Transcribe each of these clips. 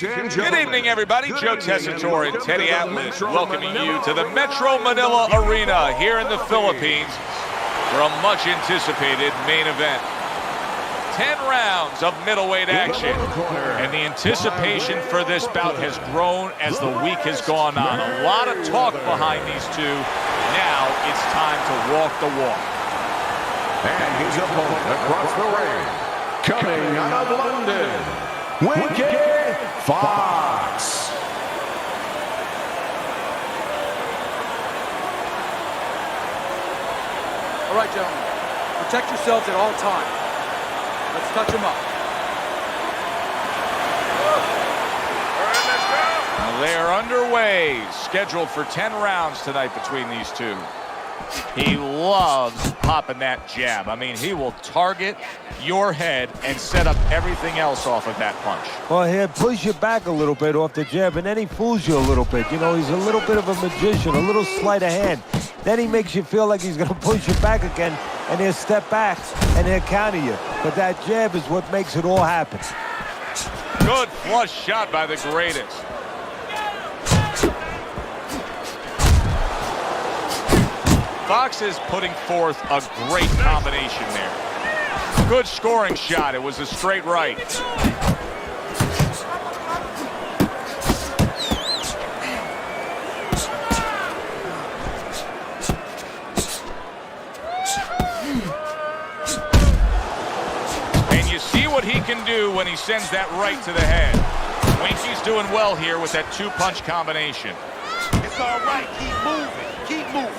Good evening, everybody. Joe Tessitore and Teddy Atlas welcoming you to the Metro Manila Arena here in the Philippines for a much-anticipated main event. 10 rounds of middleweight action, and the anticipation for this bout has grown as the week has gone on. A lot of talk behind these two. Now it's time to walk the walk. And his opponent across the ring, coming out of London, Wicked Fox. All right, gentlemen, protect yourselves at all times. Let's touch him up. They are underway, scheduled for 10 rounds tonight between these two. He loves popping that jab. I mean, he will target your head and set up everything else off of that punch. Well, he'll push you back a little bit off the jab, and then he fools you a little bit. You know, he's a little bit of a magician, a little sleight of hand. Then he makes you feel like he's going to push you back again, and he'll step back, and he'll counter you. But that jab is what makes it all happen. Good flush shot by the greatest. Fox is putting forth a great combination there. Good scoring shot. It was a straight right. And you see what he can do when he sends that right to the head. Winky's doing well here with that two-punch combination. It's all right. Keep moving. Keep moving.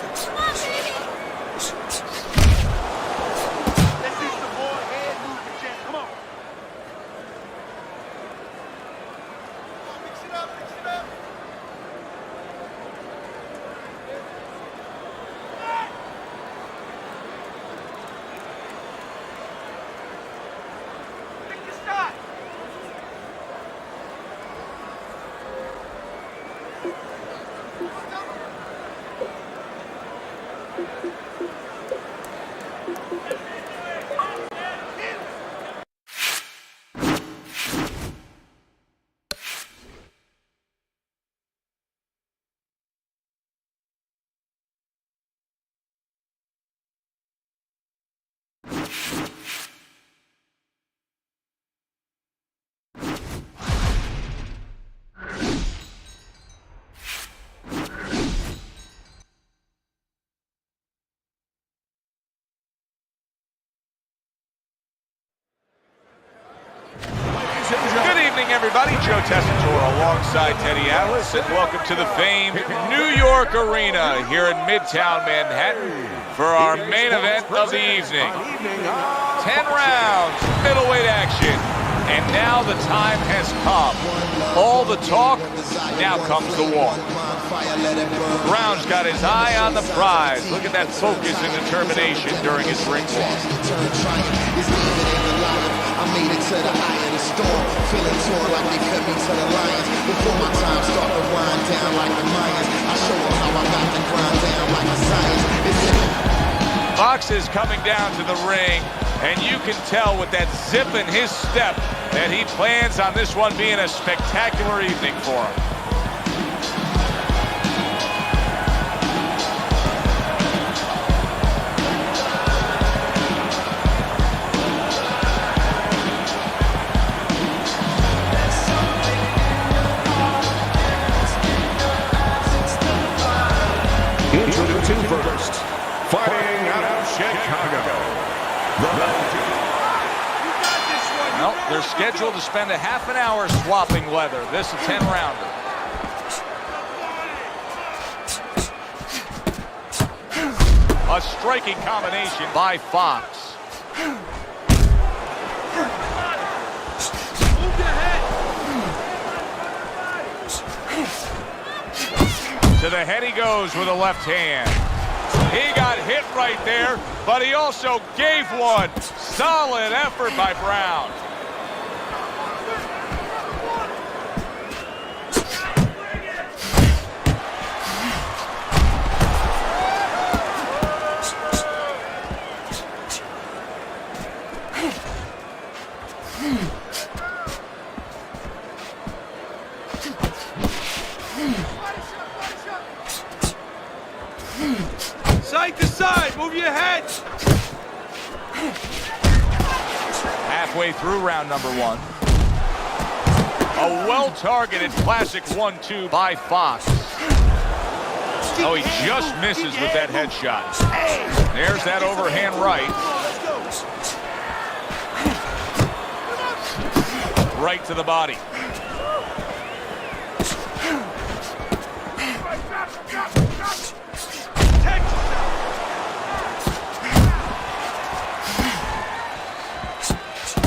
Good evening, everybody. Joe Tessitore alongside Teddy Atlas, and welcome to the famed New York Arena here in Midtown Manhattan for our main event of the evening. 10 rounds, middleweight action, and now the time has come. All the talk, now comes the walk. Brown's got his eye on the prize. Look at that focus and determination during his ring walk. I made it to the eye of the storm, feeling torn like they fed me to the lions. Before my time start to wind down like the Mayans, I show them how I got to grind down like a science. Fox is coming down to the ring, and you can tell with that zip in his step that he plans on this one being a spectacular evening for him. Introducing first, fighting out of Chicago. Well, they're scheduled to spend a half an hour swapping leather. This is a 10-rounder. A striking combination by Fox. To the head he goes with a left hand. He got hit right there, but he also gave one. Solid effort by Brown. halfway through round number 1. A well-targeted classic 1-2 by Fox. Oh, he just misses with that headshot. There's that overhand right. Right to the body.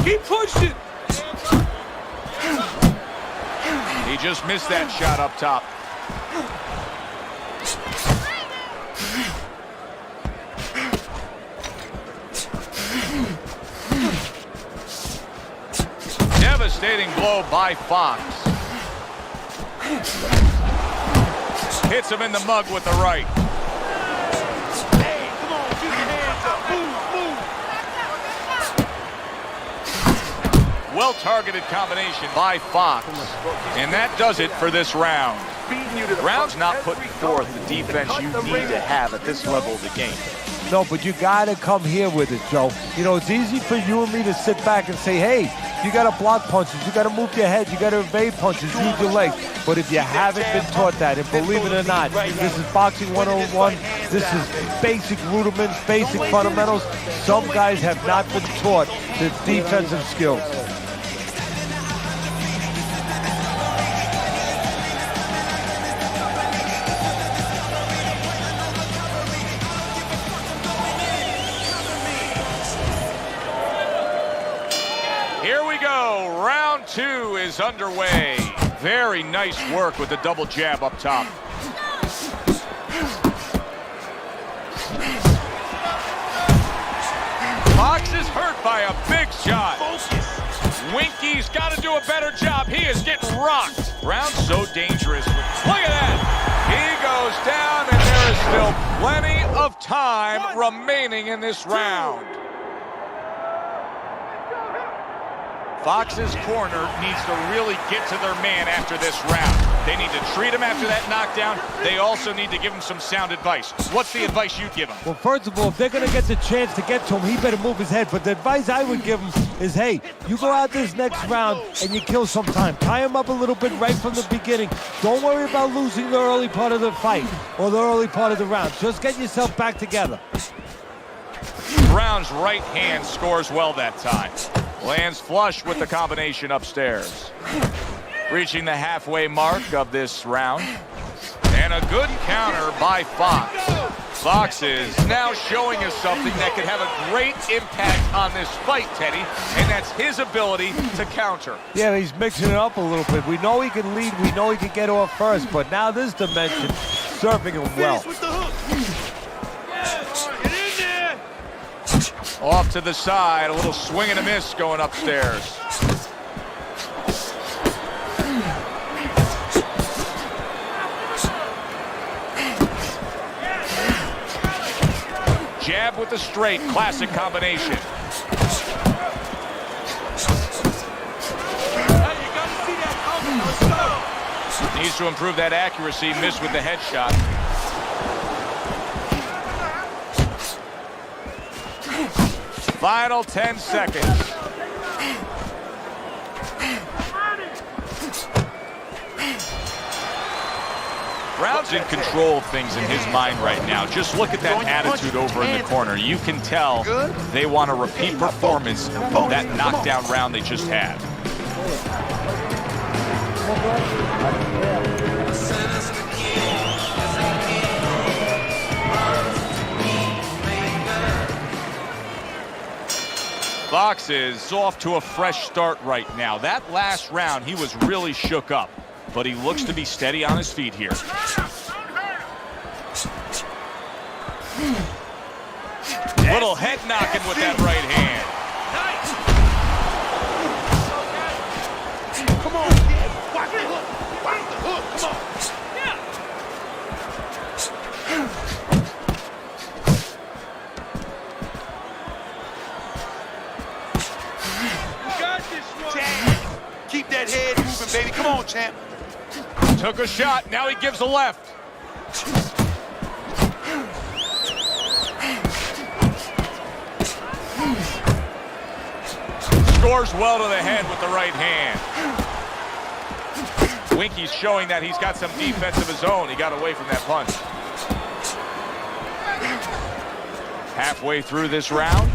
Keep pushing. He just missed that shot up top. Devastating blow by Fox. Hits him in the mug with the right. Hey, come on, get your hands up. Move, move. Well-targeted combination by Fox. And that does it for this round. Round's not putting forth the defense you need to have at this level of the game. No, but you got to come here with it, Joe. You know, it's easy for you and me to sit back and say, hey, you got to block punches, you got to move your head, you got to evade punches, use your legs. But if you haven't been taught that, and believe it or not, this is boxing 101, this is basic rudiments, basic fundamentals. Some guys have not been taught the defensive skills. Here we go. Round 2 is underway. Very nice work with the double jab up top. Fox is hurt by a big shot. Winky's got to do a better job. He is getting rocked. Round so dangerous. Look at that. He goes down, and there is still plenty of time remaining in this round. Fox's corner needs to really get to their man after this round. They need to treat him after that knockdown. They also need to give him some sound advice. What's the advice you give him? Well, first of all, if they're going to get the chance to get to him, he better move his head. But the advice I would give him is, hey, you go out this next round and you kill some time. Tie him up a little bit right from the beginning. Don't worry about losing the early part of the fight or the early part of the round. Just get yourself back together. Brown's right hand scores well that time. Lands flush with the combination upstairs. Reaching the halfway mark of this round. And a good counter by Fox. Fox is now showing us something that could have a great impact on this fight, Teddy, and that's his ability to counter. Yeah, he's mixing it up a little bit. We know he can lead, we know he can get off first, but now this dimension, serving him well. Off to the side, a little swing and a miss going upstairs. Jab with the straight, classic combination. Needs to improve that accuracy, missed with the headshot. Final 10 seconds. Brown's in control of things in his mind right now. Just look at that attitude over in the corner. You can tell they want a repeat performance of that knockdown round they just had. Fox is off to a fresh start right now. That last round, he was really shook up, but he looks to be steady on his feet here. Little head knocking with that right hand. Come on, kid. Watch the hook. Watch the hook. Come on. Keep that head moving, baby. Come on, champ. Took a shot. Now he gives a left. Scores well to the head with the right hand. Winky's showing that he's got some defense of his own. He got away from that punch. Halfway through this round.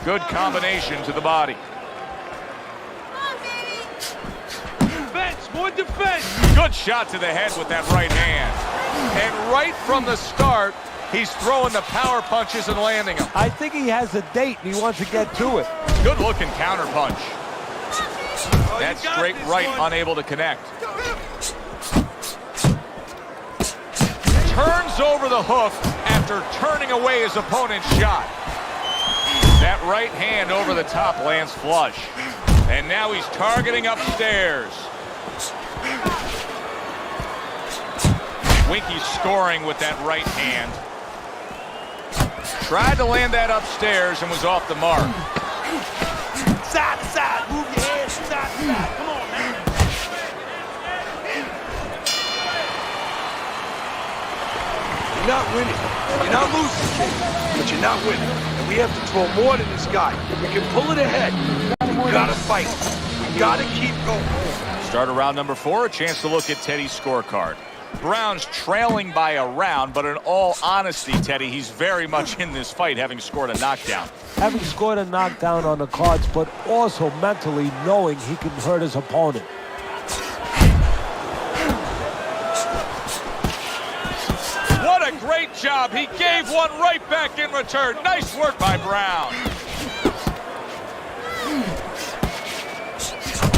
Good combination to the body. Defense, more defense. Good shot to the head with that right hand. And right from the start, he's throwing the power punches and landing them. I think he has a date and he wants to get to it. Good looking counter punch. That straight right, unable to connect. Turns over the hook after turning away his opponent's shot. That right hand over the top lands flush. And now he's targeting upstairs. Winky's scoring with that right hand. Tried to land that upstairs and was off the mark. Side to side, move your head side to side. Come on, man. You're not winning. You're not losing, kid, but you're not winning. And we have to throw more than this guy. We can pull it ahead. We gotta fight. We gotta keep going. Start of round number 4, a chance to look at Teddy's scorecard. Brown's trailing by a round, but in all honesty, Teddy, he's very much in this fight, having scored a knockdown. Having scored a knockdown on the cards, but also mentally knowing he can hurt his opponent. What a great job. He gave one right back in return. Nice work by Brown.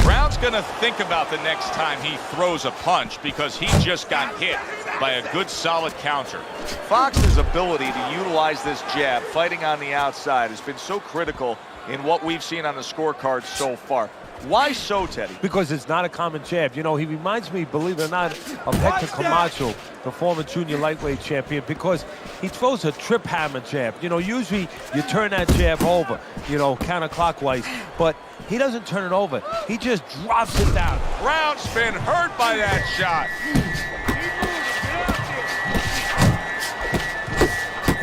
Brown's going to think about the next time he throws a punch because he just got hit by a good solid counter. Fox's ability to utilize this jab fighting on the outside has been so critical in what we've seen on the scorecard so far. Why so, Teddy? Because it's not a common jab. You know, he reminds me, believe it or not, of Hector Camacho, the former junior lightweight champion, because he throws a trip hammer jab. You know, usually you turn that jab over, you know, counterclockwise, but he doesn't turn it over. He just drops it down. Brown's been hurt by that shot.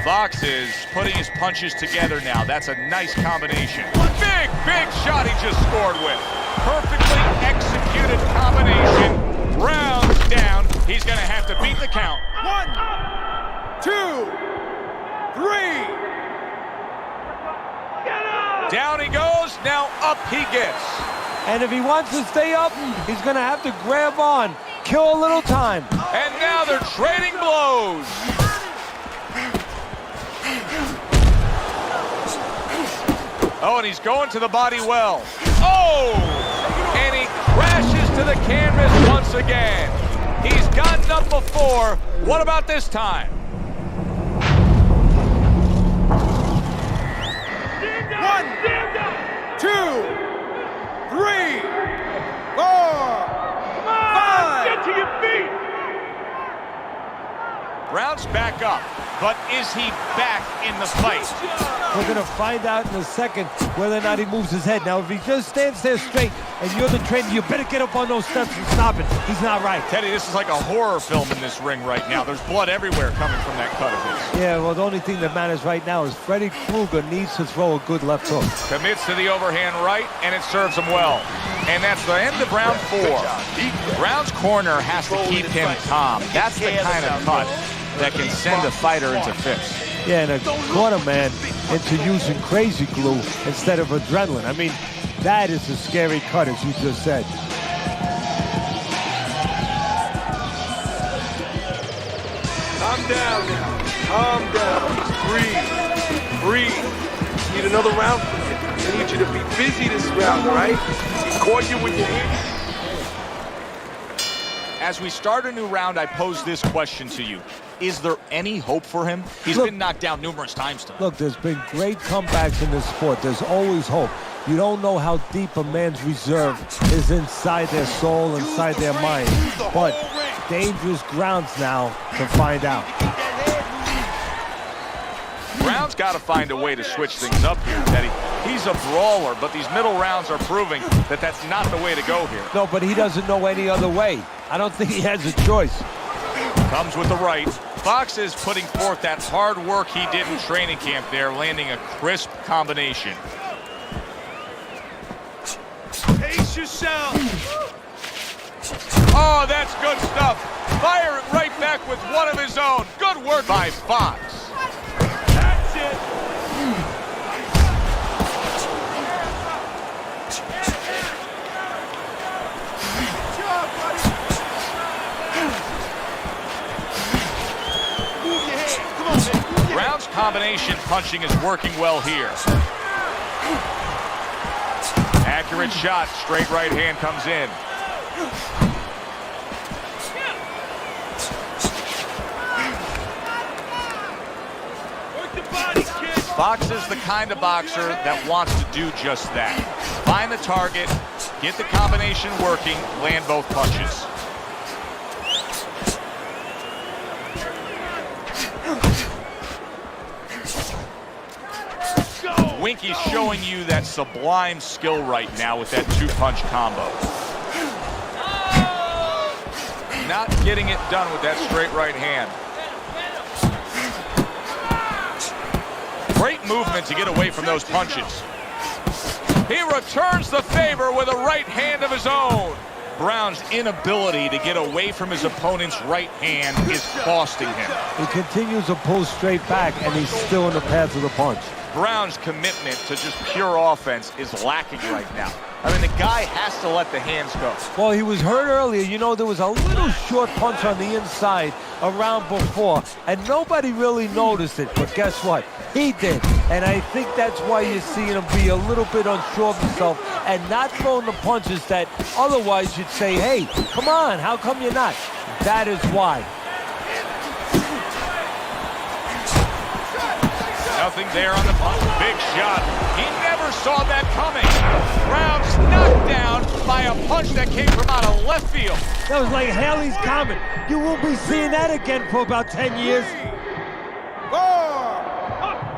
Fox is putting his punches together now. That's a nice combination. Big, big shot he just scored with. Perfectly executed combination. Brown's down. He's going to have to beat the count. 1, 2, 3. Down he goes. Now up he gets. And if he wants to stay up, he's going to have to grab on, kill a little time. And now they're trading blows. Oh, and he's going to the body well. Oh! And he crashes to the canvas once again. He's gotten up before. What about this time? 1, 2, 3, 4, 5. Get to your feet. Brown's back up, but is he back in the fight? We're going to find out in a second whether or not he moves his head. Now, if he just stands there straight and you're the trainer, you better get up on those steps and stop it. He's not right. Teddy, this is like a horror film in this ring right now. There's blood everywhere coming from that cut of his. Yeah, well, the only thing that matters right now is Freddy Krueger needs to throw a good left hook. Commits to the overhand right, and it serves him well. And that's the end of round 4. Brown's corner has to keep him calm. That's the kind of cut that can send a fighter into fits. Yeah, and a corner man into using crazy glue instead of adrenaline. I mean, that is a scary cut, as you just said. Calm down now. Calm down. Just breathe. Breathe. Need another round from you. I need you to be busy this round, all right? He caught you with your hand. As we start a new round, I pose this question to you. Is there any hope for him? He's been knocked down numerous times tonight. Look, there's been great comebacks in this sport. There's always hope. You don't know how deep a man's reserve is inside their soul, inside their mind. But dangerous grounds now to find out. Brown's got to find a way to switch things up here, Teddy. He's a brawler, but these middle rounds are proving that that's not the way to go here. No, but he doesn't know any other way. I don't think he has a choice. Comes with the right. Fox is putting forth that hard work he did in training camp there, landing a crisp combination. Pace yourself. Oh, that's good stuff. Fire it right back with one of his own. Good work by Fox. That's it. Good job, buddy. Move your hands. Come on, man. Move your hands. Brown's combination punching is working well here. Accurate shot. Straight right hand comes in. Fox is the kind of boxer that wants to do just that. Find the target, get the combination working, land both punches. Winky's showing you that sublime skill right now with that two-punch combo. Not getting it done with that straight right hand. Great movement to get away from those punches. He returns the favor with a right hand of his own. Brown's inability to get away from his opponent's right hand is costing him. He continues to pull straight back, and he's still in the path of the punch. Brown's commitment to just pure offense is lacking right now. I mean, the guy has to let the hands go. Well, he was hurt earlier. You know, there was a little short punch on the inside around before, and nobody really noticed it. But guess what? He did. And I think that's why you're seeing him be a little bit unsure of himself and not throwing the punches that otherwise you'd say, hey, come on, how come you're not? That is why. Nothing there on the punch. Big shot. He never saw that coming. Brown's knocked down by a punch that came from out of left field. That was like Haley's Comet. You won't be seeing that again for about 10 years. 4,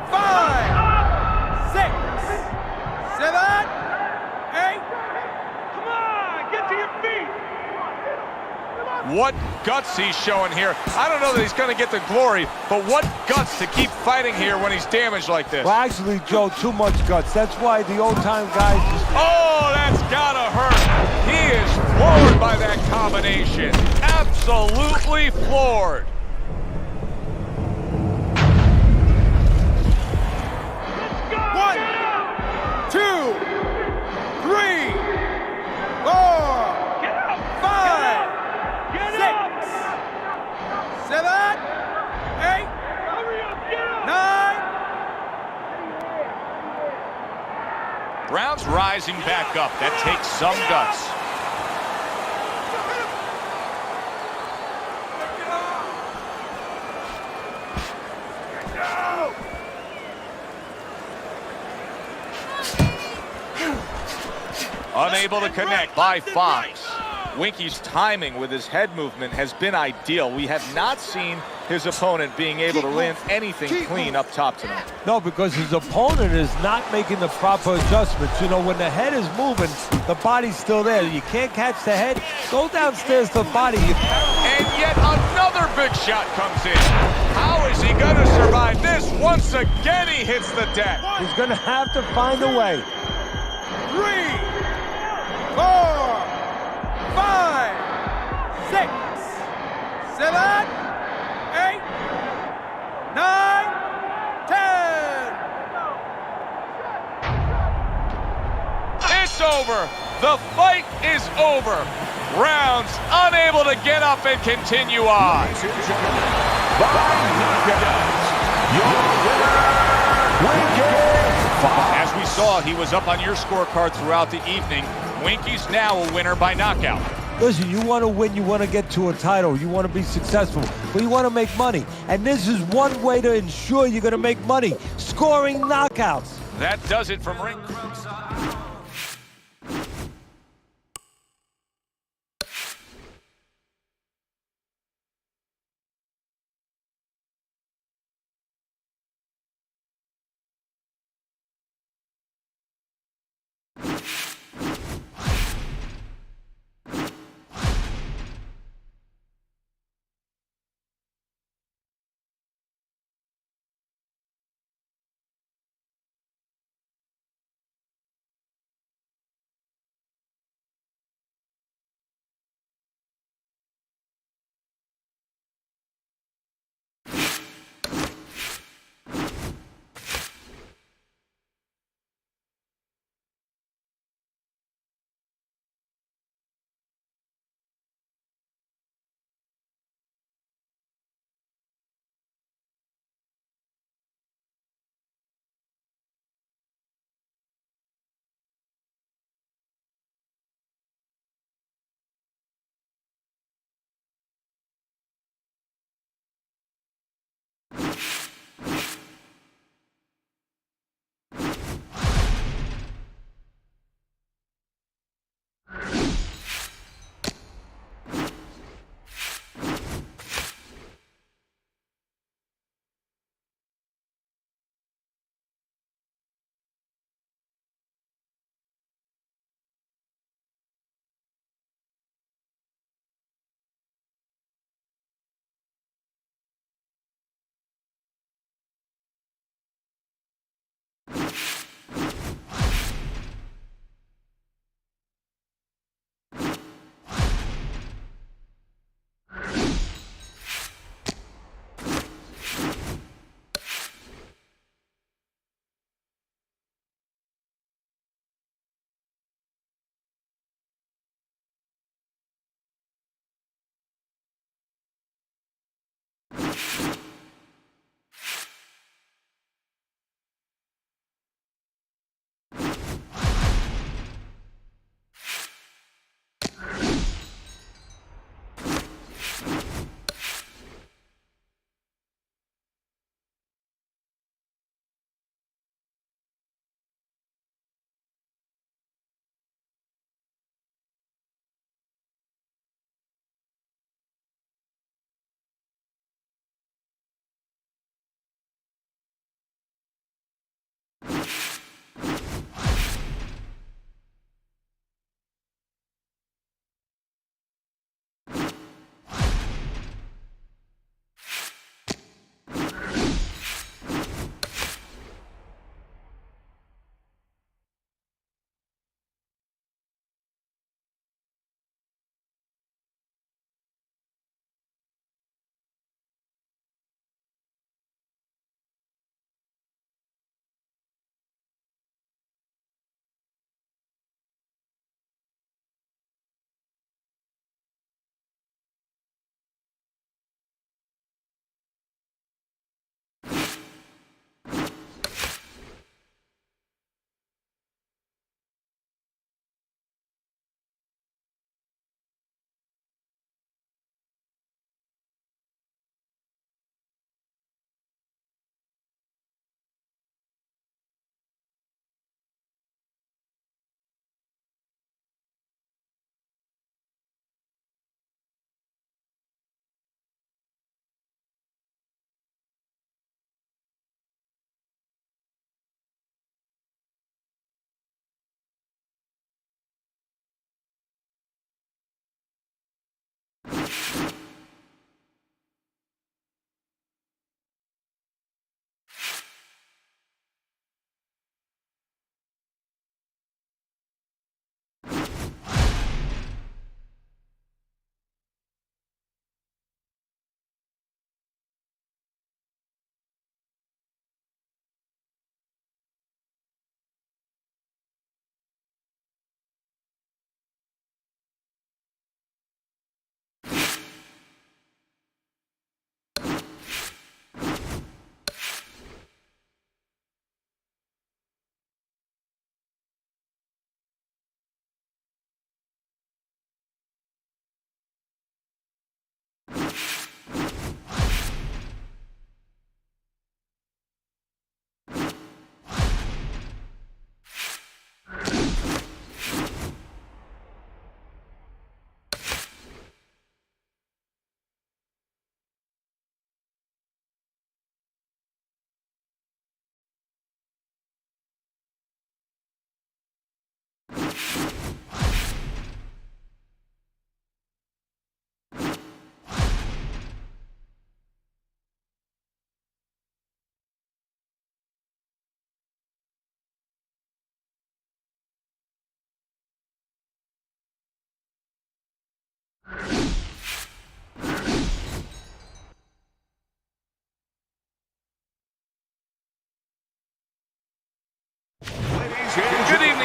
5, 6, 7, 8. Come on, get to your feet. What guts he's showing here. I don't know that he's going to get the glory, but what guts to keep fighting here when he's damaged like this. Well, actually, Joe, too much guts. That's why the old-time guys just... Oh, that's gotta hurt. He is floored by that combination. Absolutely floored. One, 2, 3, 4, 5, 6, 7, 8, 9. Brown's rising back up. That takes some guts. Unable to connect by Fox. Winky's timing with his head movement has been ideal. We have not seen his opponent being able to land anything clean up top tonight. No, because his opponent is not making the proper adjustments. You know, when the head is moving, the body's still there. You can't catch the head, go downstairs to the body. And yet another big shot comes in. How is he going to survive this? Once again, he hits the deck. He's going to have to find a way. 3, 4, 5, 6, 7, 8, 9, 10. It's over. The fight is over. Brown's unable to get up and continue on. As we saw, he was up on your scorecard throughout the evening. Winky's now a winner by knockout. Listen, you want to win, you want to get to a title, you want to be successful, but you want to make money. And this is one way to ensure you're going to make money, scoring knockouts. That does it from Ring.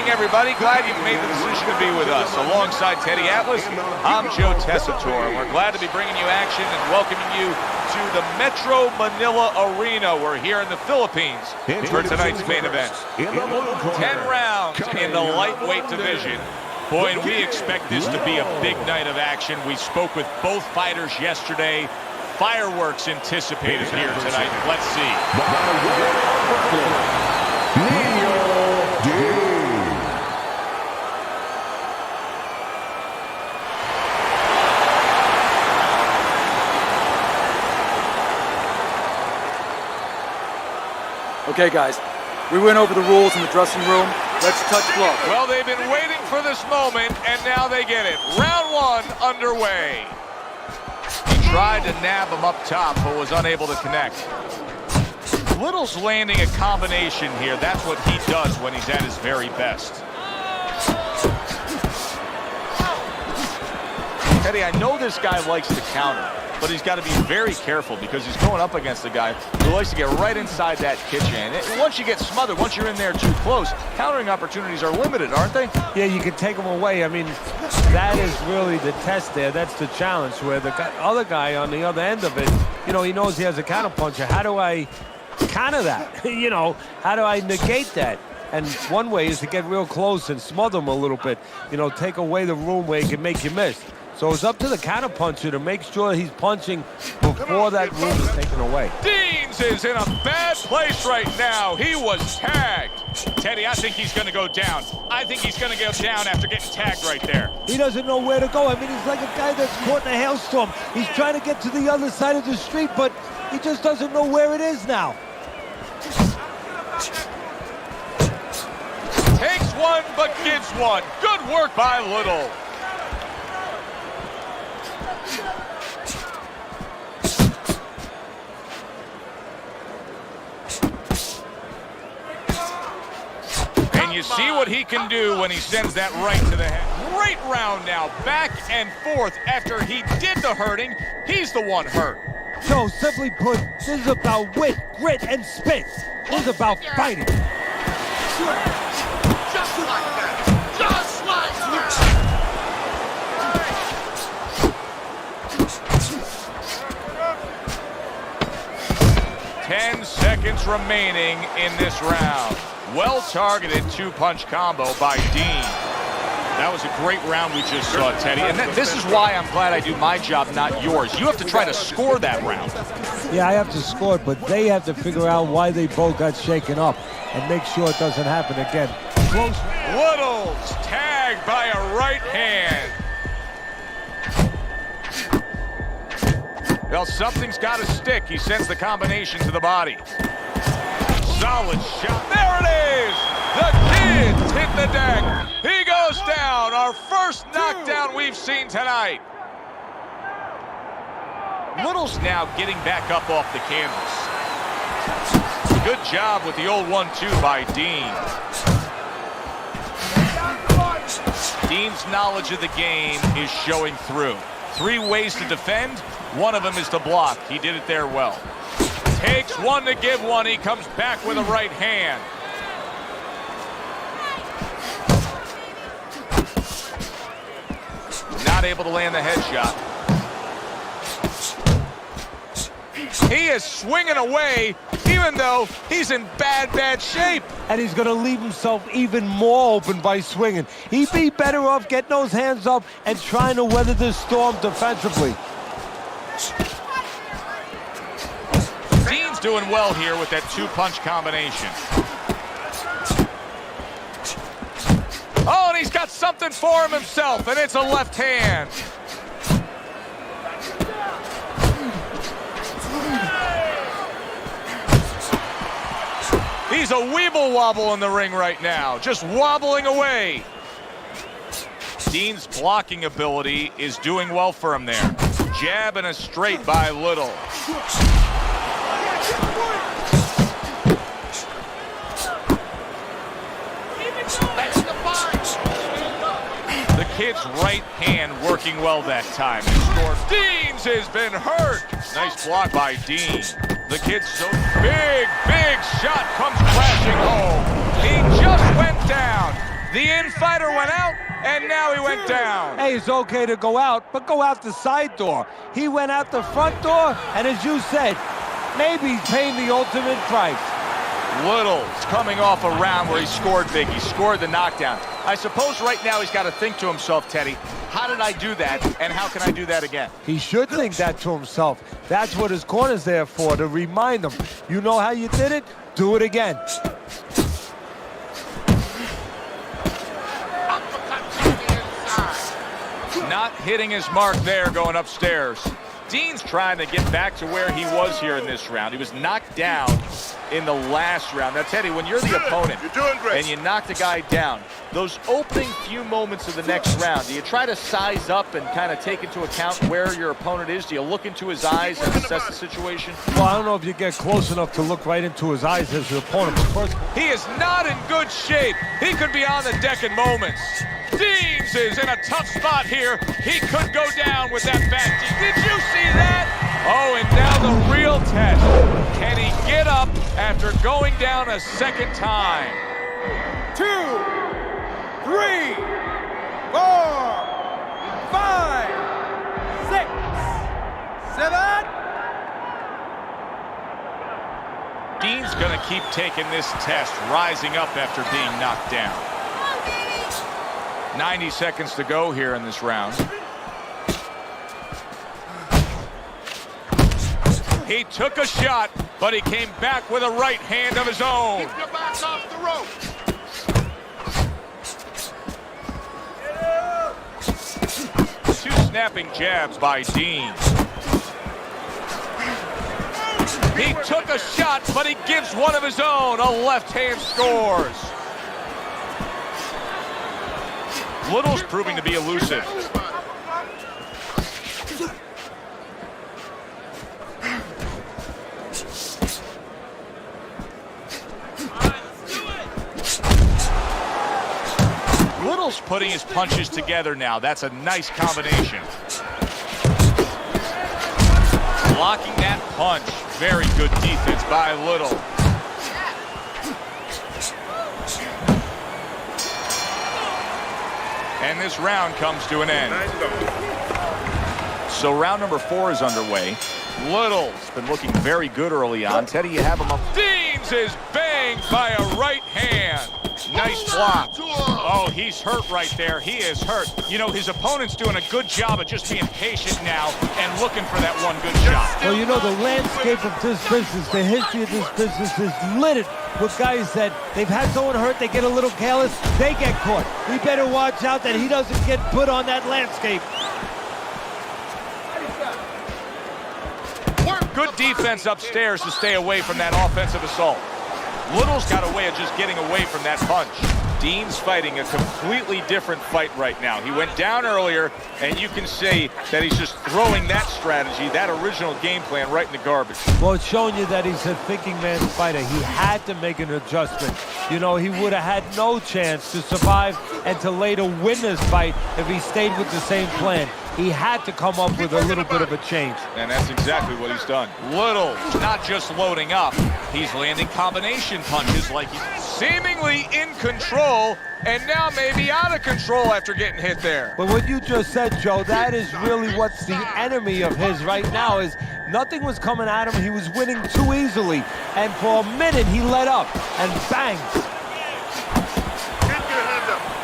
everybody. Glad you made the decision to be with us. Alongside Teddy Atlas, I'm Joe Tessitore. We're glad to be bringing you action and welcoming you to the Metro Manila Arena. We're here in the Philippines for tonight's main event. 10 rounds in the lightweight division. Boy, and we expect this to be a big night of action. We spoke with both fighters yesterday. Fireworks anticipated here tonight. Let's see. Okay, guys, we went over the rules in the dressing room. Let's touch gloves. Well, they've been waiting for this moment, and now they get it. Round one underway. He tried to nab him up top, but was unable to connect. Little's landing a combination here. That's what he does when he's at his very best. Teddy, I know this guy likes to counter, but he's got to be very careful because he's going up against a guy who likes to get right inside that kitchen. And once you get smothered, once you're in there too close, countering opportunities are limited, aren't they? Yeah, you can take them away. I mean, that is really the test there. That's the challenge where the other guy on the other end of it, you know, he knows he has a counter puncher. How do I counter that? You know, how do I negate that? And one way is to get real close and smother him a little bit. You know, take away the room where he can make you miss. So it's up to the counter puncher to make sure he's punching before that room is taken away. Deans is in a bad place right now. He was tagged. Teddy, I think he's going to go down. I think he's going to go down after getting tagged right there. He doesn't know where to go. I mean, he's like a guy that's caught in a hailstorm. He's trying to get to the other side of the street, but he just doesn't know where it is now. Takes one, but gives one. Good work by Little. And you see what he can do when he sends that right to the head. Great round now, back and forth. After he did the hurting, he's the one hurt. So, simply put, this is about wit, grit, and spit. This is about fighting. Just like that. Just like that. 10 seconds remaining in this round. Well-targeted two-punch combo by Dean. That was a great round we just saw, Teddy. And this is why I'm glad I do my job, not yours. You have to try to score that round. Yeah, I have to score it, but they have to figure out why they both got shaken up and make sure it doesn't happen again. Close. Little's tagged by a right hand. Well, something's got to stick. He sends the combination to the body. Solid shot. There it is! The Kids hit the deck. He goes down. Our first knockdown we've seen tonight. Little's now getting back up off the canvas. Good job with the old 1-2 by Dean. Dean's knowledge of the game is showing through. 3 ways to defend. One of them is to block. He did it there well. Takes one to give one. He comes back with a right hand. Not able to land the headshot. He is swinging away, even though he's in bad shape. And he's going to leave himself even more open by swinging. He'd be better off getting those hands up and trying to weather this storm defensively. Dean's doing well here with that two-punch combination. Oh, and he's got something for him himself, and it's a left hand. He's a weeble wobble in the ring right now, just wobbling away. Dean's blocking ability is doing well for him there. Jab and a straight by Little. The Kid's right hand working well that time. Dean's has been hurt. Nice block by Dean. The Kid's so big shot comes crashing home. He just went down. The in-fighter went out, and now he went down. Hey, it's okay to go out, but go out the side door. He went out the front door, and as you said, maybe he's paying the ultimate price. Little's coming off a round where he scored big. He scored the knockdown. I suppose right now he's got to think to himself, Teddy, how did I do that, and how can I do that again? He should think that to himself. That's what his corner's there for, to remind him. You know how you did it? Do it again. Not hitting his mark there going upstairs. Dean's trying to get back to where he was here in this round. He was knocked down in the last round. Now, Teddy, when you're the opponent and you knock the guy down, those opening few moments of the next round, do you try to size up and kind of take into account where your opponent is? Do you look into his eyes and assess the situation? Well, I don't know if you get close enough to look right into his eyes as your opponent. But first, he is not in good shape. He could be on the deck in moments. Deans is in a tough spot here. He could go down with that back. Did you see that? Oh, and now the real test. Can he get up after going down a second time? 2, 3, 4, 5, 6, 7. Dean's going to keep taking this test, rising up after being knocked down. 90 seconds to go here in this round. He took a shot, but he came back with a right hand of his own. Keep your back off the rope. Two snapping jabs by Dean. He took a shot, but he gives one of his own. A left hand scores. Little's proving to be elusive. Little's putting his punches together now. That's a nice combination. Blocking that punch. Very good defense by Little. And this round comes to an end. So round number 4 is underway. Little's been looking very good early on. Teddy, you have him up. Deans is banged by a right hand. Nice block. Oh, he's hurt right there. He is hurt. You know, his opponent's doing a good job of just being patient now and looking for that one good shot. well, you know, the landscape of this business, the history of this business is littered with guys that they've had someone hurt, they get a little careless, they get caught. We better watch out that he doesn't get put on that landscape. Good defense upstairs to stay away from that offensive assault. Little's got a way of just getting away from that punch. Dean's fighting a completely different fight right now. He went down earlier, and you can see that he's just throwing that strategy, that original game plan, right in the garbage. Well, it's showing you that he's a thinking man fighter. He had to make an adjustment. You know, he would have had no chance to survive and to later win this fight if he stayed with the same plan. He had to come up with a little bit of a change. And that's exactly what he's done. Little, not just loading up, he's landing combination punches like he's seemingly in control, and now maybe out of control after getting hit there. But what you just said, Joe, that is really what's the enemy of his right now, is nothing was coming at him. He was winning too easily. And for a minute, he let up and bang. Get your hand up.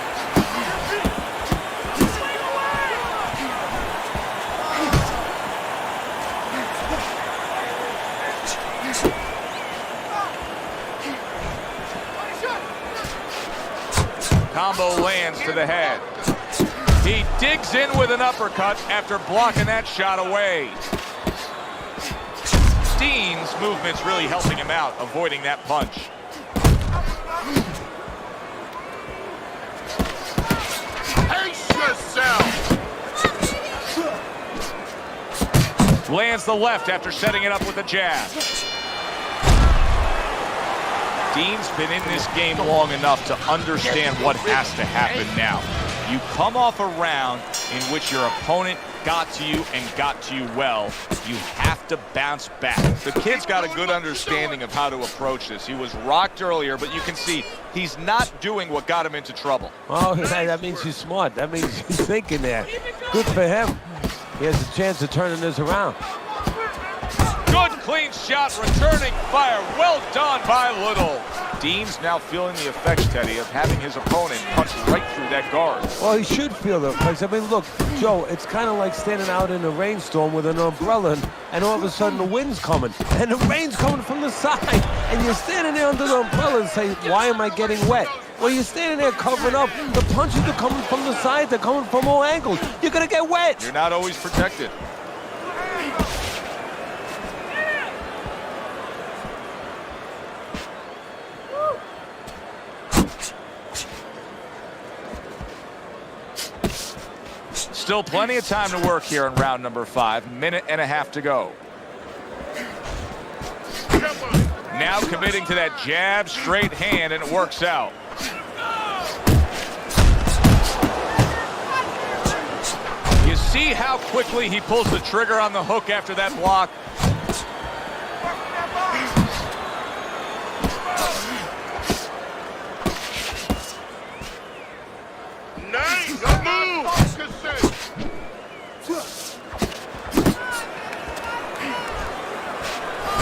Combo lands to the head. He digs in with an uppercut after blocking that shot away. Dean's movement's really helping him out, avoiding that punch. Pace yourself. Lands the left after setting it up with a jab. Dean's been in this game long enough to understand what has to happen now. You come off a round in which your opponent got to you and got to you well, you have to bounce back. The kid's got a good understanding of how to approach this. He was rocked earlier, but you can see he's not doing what got him into trouble. Oh, that means he's smart. That means he's thinking there. Good for him. He has a chance of turning this around. Good clean shot, returning fire. Well done by Little. Dean's now feeling the effects, Teddy, of having his opponent punch right through that guard. Well, he should feel the effects. I mean, look, Joe, it's kind of like standing out in a rainstorm with an umbrella, and all of a sudden the wind's coming, and the rain's coming from the side, and you're standing there under the umbrella and say, why am I getting wet? Well, you're standing there covering up. The punches are coming from the side. They're coming from all angles. You're going to get wet. You're not always protected. Still plenty of time to work here in round number 5. Minute and a half to go. Now committing to that jab, straight hand, and it works out. You see how quickly he pulls the trigger on the hook after that block? Nice move!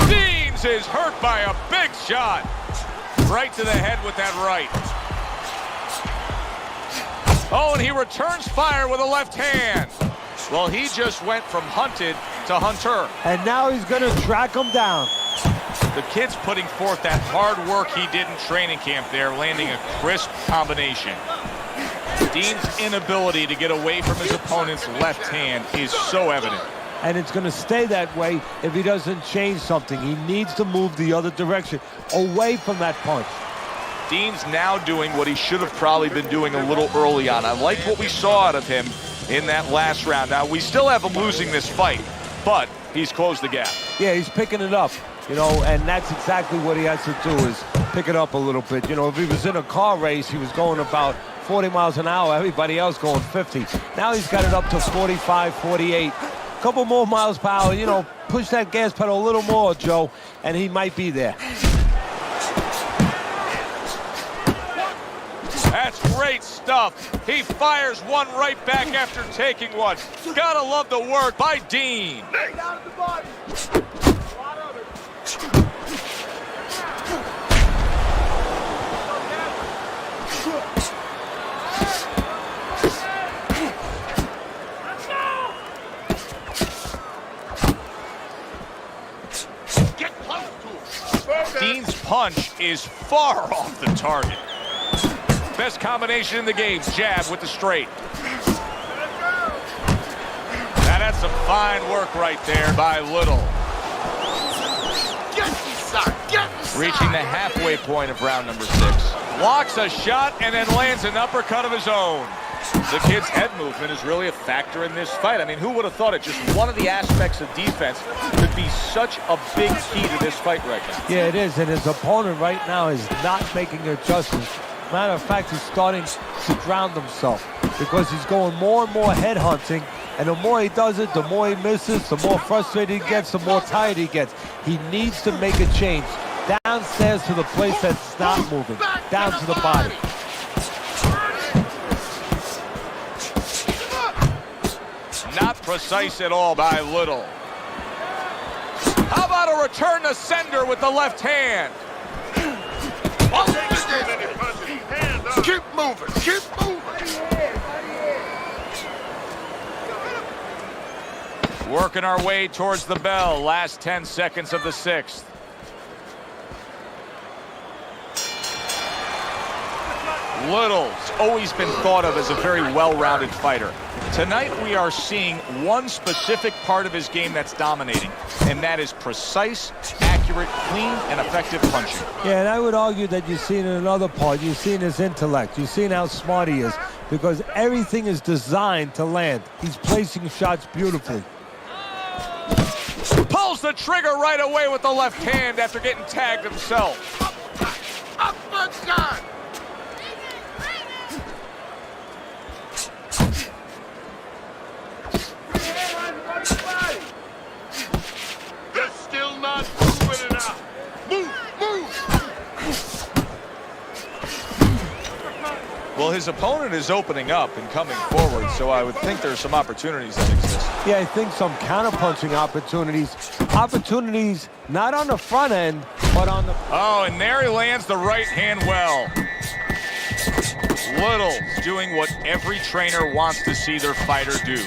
Deans is hurt by a big shot. Right to the head with that right. Oh, and he returns fire with a left hand. Well, he just went from hunted to hunter. And now he's going to track him down. The kid's putting forth that hard work he did in training camp there, landing a crisp combination. Dean's inability to get away from his opponent's left hand is so evident. And it's going to stay that way if he doesn't change something. He needs to move the other direction, away from that punch. Dean's now doing what he should have probably been doing a little early on. I like what we saw out of him in that last round. Now, we still have him losing this fight, but he's closed the gap. Yeah, he's picking it up, you know, and that's exactly what he has to do, is pick it up a little bit. You know, if he was in a car race, he was going about 40 miles an hour, everybody else going 50. Now he's got it up to 45, 48. Couple more miles per hour, you know, push that gas pedal a little more, Joe, and he might be there. That's great stuff. He fires one right back after taking one. Gotta love the work by Dean. Dean's punch is far off the target. Best combination in the game, jab with the straight. Now that's some fine work right there by Little. Reaching the halfway point of round number 6. Blocks a shot and then lands an uppercut of his own. The kid's head movement is really a factor in this fight. I mean, who would have thought it? Just one of the aspects of defense could be such a big key to this fight right now. Yeah, it is, and his opponent right now is not making adjustments. Matter of fact, he's starting to ground himself because he's going more and more head hunting, and the more he does it, the more he misses, the more frustrated he gets, the more tired he gets. He needs to make a change downstairs to the place that's not moving, down to the body. Not precise at all by Little. How about a return to sender with the left hand? Keep moving, keep moving. Working our way towards the bell. Last 10 seconds of the 6th. Little's always been thought of as a very well-rounded fighter. Tonight we are seeing one specific part of his game that's dominating, and that is precise, accurate, clean, and effective punching. Yeah, and I would argue that you've seen in another part, you've seen his intellect, you've seen how smart he is, because everything is designed to land. He's placing shots beautifully. Pulls the trigger right away with the left hand after getting tagged himself. Uppercut! his opponent is opening up and coming forward, so I would think there's some opportunities that exist. Yeah, I think some counter-punching opportunities. Opportunities not on the front end, but on the... Oh, and there he lands the right hand well. Little's doing what every trainer wants to see their fighter do.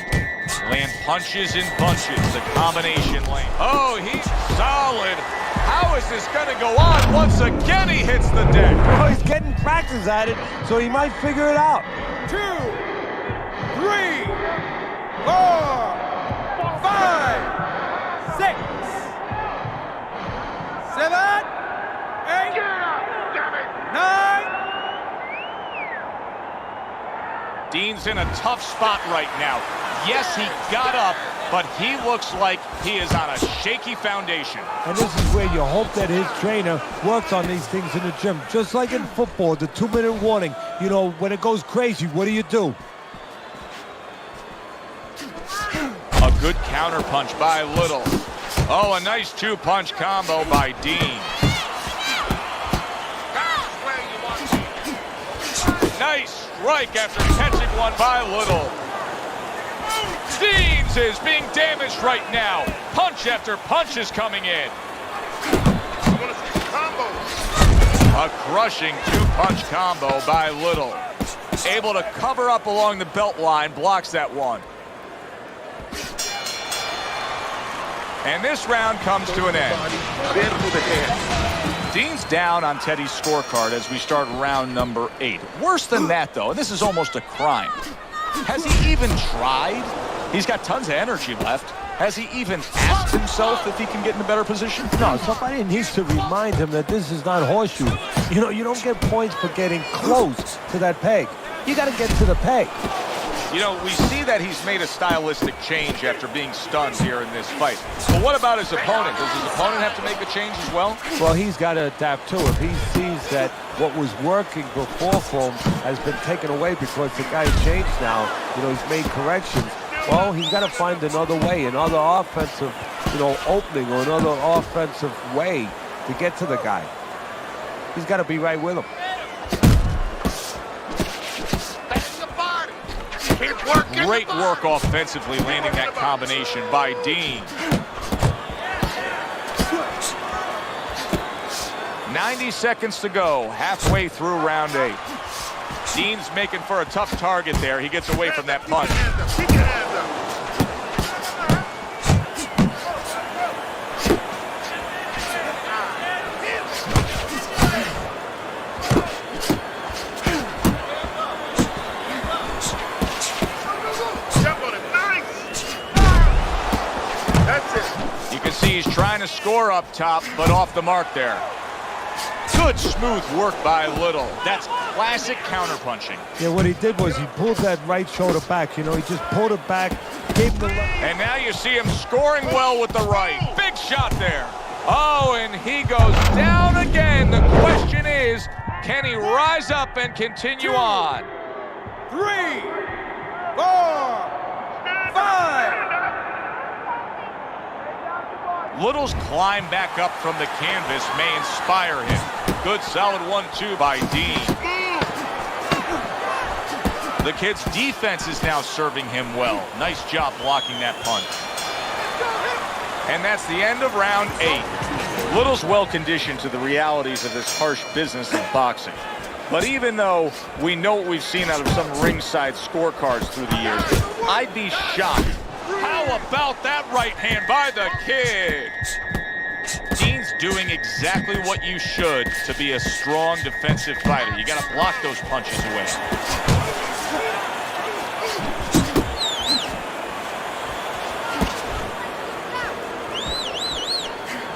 Land punches in bunches, the combination lane. Oh, he's solid. How is this going to go on? Once again, he hits the deck. Oh, he's getting practice at it, so he might figure it out. 2, 3, 4, 5, 6, 7, 8, 9. Dean's in a tough spot right now. Yes, he got up, but he looks like he is on a shaky foundation. And this is where you hope that his trainer works on these things in the gym. Just like in football, the 2-minute warning. You know, when it goes crazy, what do? A good counter punch by Little. Oh, a nice 2-punch combo by Dean. Nice strike after catching one by Little. Dean's is being damaged right now. Punch after punch is coming in. A crushing 2-punch combo by Little. Able to cover up along the belt line, blocks that one. And this round comes to an end. Dean's down on Teddy's scorecard as we start round number 8. Worse than that, though, and this is almost a crime. Has he even tried? He's got tons of energy left. Has he even asked himself if he can get in a better position? No, somebody needs to remind him that this is not horseshoe. You know, you don't get points for getting close to that peg. You got to get to the peg. You know, we see that he's made a stylistic change after being stunned here in this fight. But what about his opponent? Does his opponent have to make a change as well? Well, he's got to adapt too. If he sees that what was working before for him has been taken away because the guy's changed now, you know, he's made corrections, well, he's got to find another way, another offensive, you know, opening or another offensive way to get to the guy. He's got to be right with him. Great work offensively, landing that combination by Dean. 90 seconds to go, halfway through round 8. Dean's making for a tough target there. He gets away from that punch. He's trying to score up top, but off the mark there. Good smooth work by Little. That's classic counterpunching. Yeah, what he did was he pulled that right shoulder back. You know, he just pulled it back, gave him the left. And now you see him scoring well with the right. Big shot there. Oh, and he goes down again. The question is, can he rise up and continue on? 3, 4, 5. Little's climb back up from the canvas may inspire him. Good solid 1-2 by Dean. The kid's defense is now serving him well. Nice job blocking that punch. And that's the end of round 8. Little's well conditioned to the realities of this harsh business of boxing. But even though we know what we've seen out of some ringside scorecards through the years, I'd be shocked. How about that right hand by the kid? Dean's doing exactly what you should to be a strong defensive fighter. You got to block those punches away.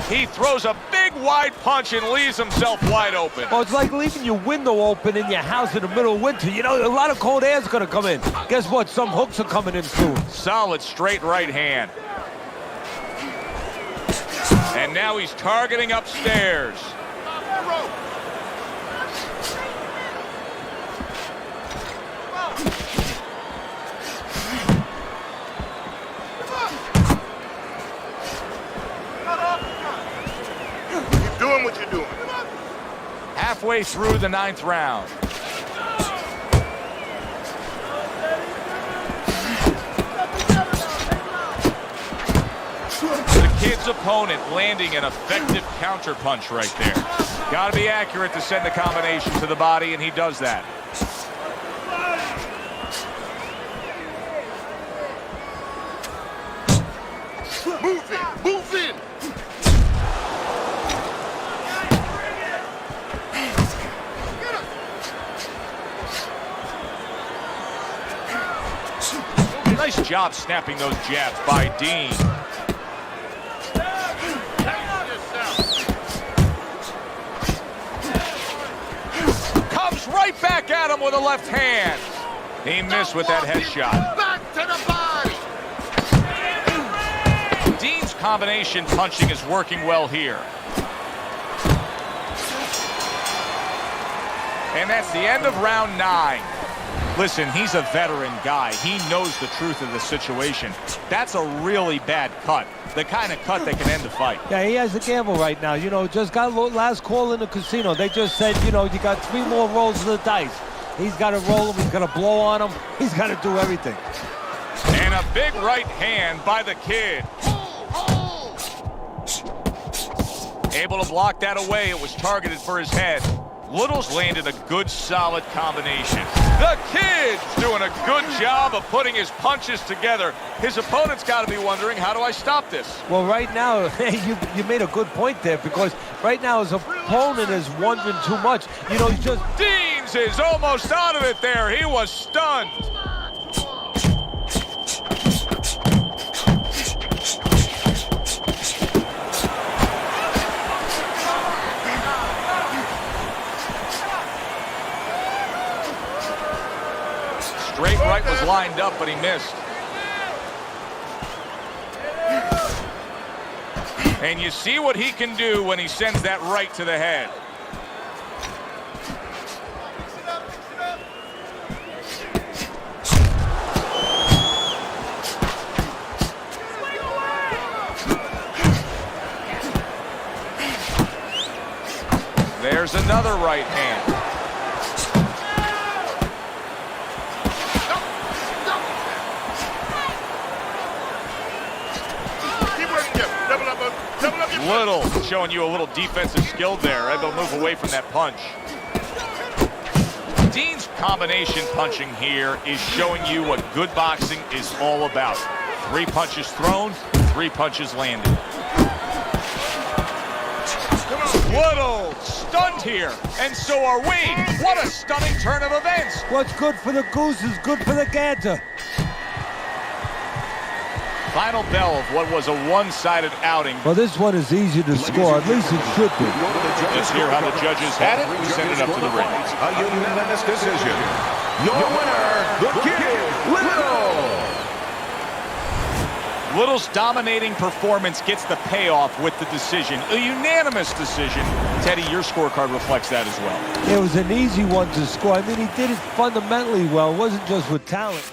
He throws a big wide punch and leaves himself wide open. Well, it's like leaving your window open in your house in the middle of winter. You know, a lot of cold air's going to come in. Guess what? Some hooks are coming in soon. Solid straight right hand. And now he's targeting upstairs. Doing what you're doing. Halfway through the 9th round. The kid's opponent landing an effective counter punch right there. Got to be accurate to send the combination to the body, and he does that. Move in, move in. Nice job snapping those jabs by Dean. Comes right back at him with a left hand. He missed with that headshot. Back to the body. Dean's combination punching is working well here. And that's the end of round 9. Listen, he's a veteran guy. He knows the truth of the situation. That's a really bad cut. The kind of cut that can end the fight. Yeah, he has a gamble right now. You know, just got last call in the casino. They just said, you know, you got 3 more rolls of the dice. He's got to roll him. He's got to blow on him. He's got to do everything. And a big right hand by the kid. Able to block that away. It was targeted for his head. Little's landed a good, solid combination. The kid's doing a good job of putting his punches together. His opponent's got to be wondering, how do I stop this? Well, right now, you made a good point there, because right now his opponent is wondering too much. You know, he's just... Deans is almost out of it there. He was stunned. Straight right was lined up, but he missed. And you see what he can do when he sends that right to the head. There's another right hand. Little showing you a little defensive skill there, able to move away from that punch. Dean's combination punching here is showing you what good boxing is all about. 3 punches thrown, 3 punches landed. Little stunned here, and so are we. What a stunning turn of events. What's good for the goose is good for the gander. Final bell of what was a one-sided outing. Well, this one is easy to score. At least it should be. Let's hear how the judges had it. We send it up to the ring. A unanimous decision. Your winner, the Kid, Little. Little's dominating performance gets the payoff with the decision. A unanimous decision. Teddy, your scorecard reflects that as well. It was an easy one to score. I mean, he did it fundamentally well. It wasn't just with talent.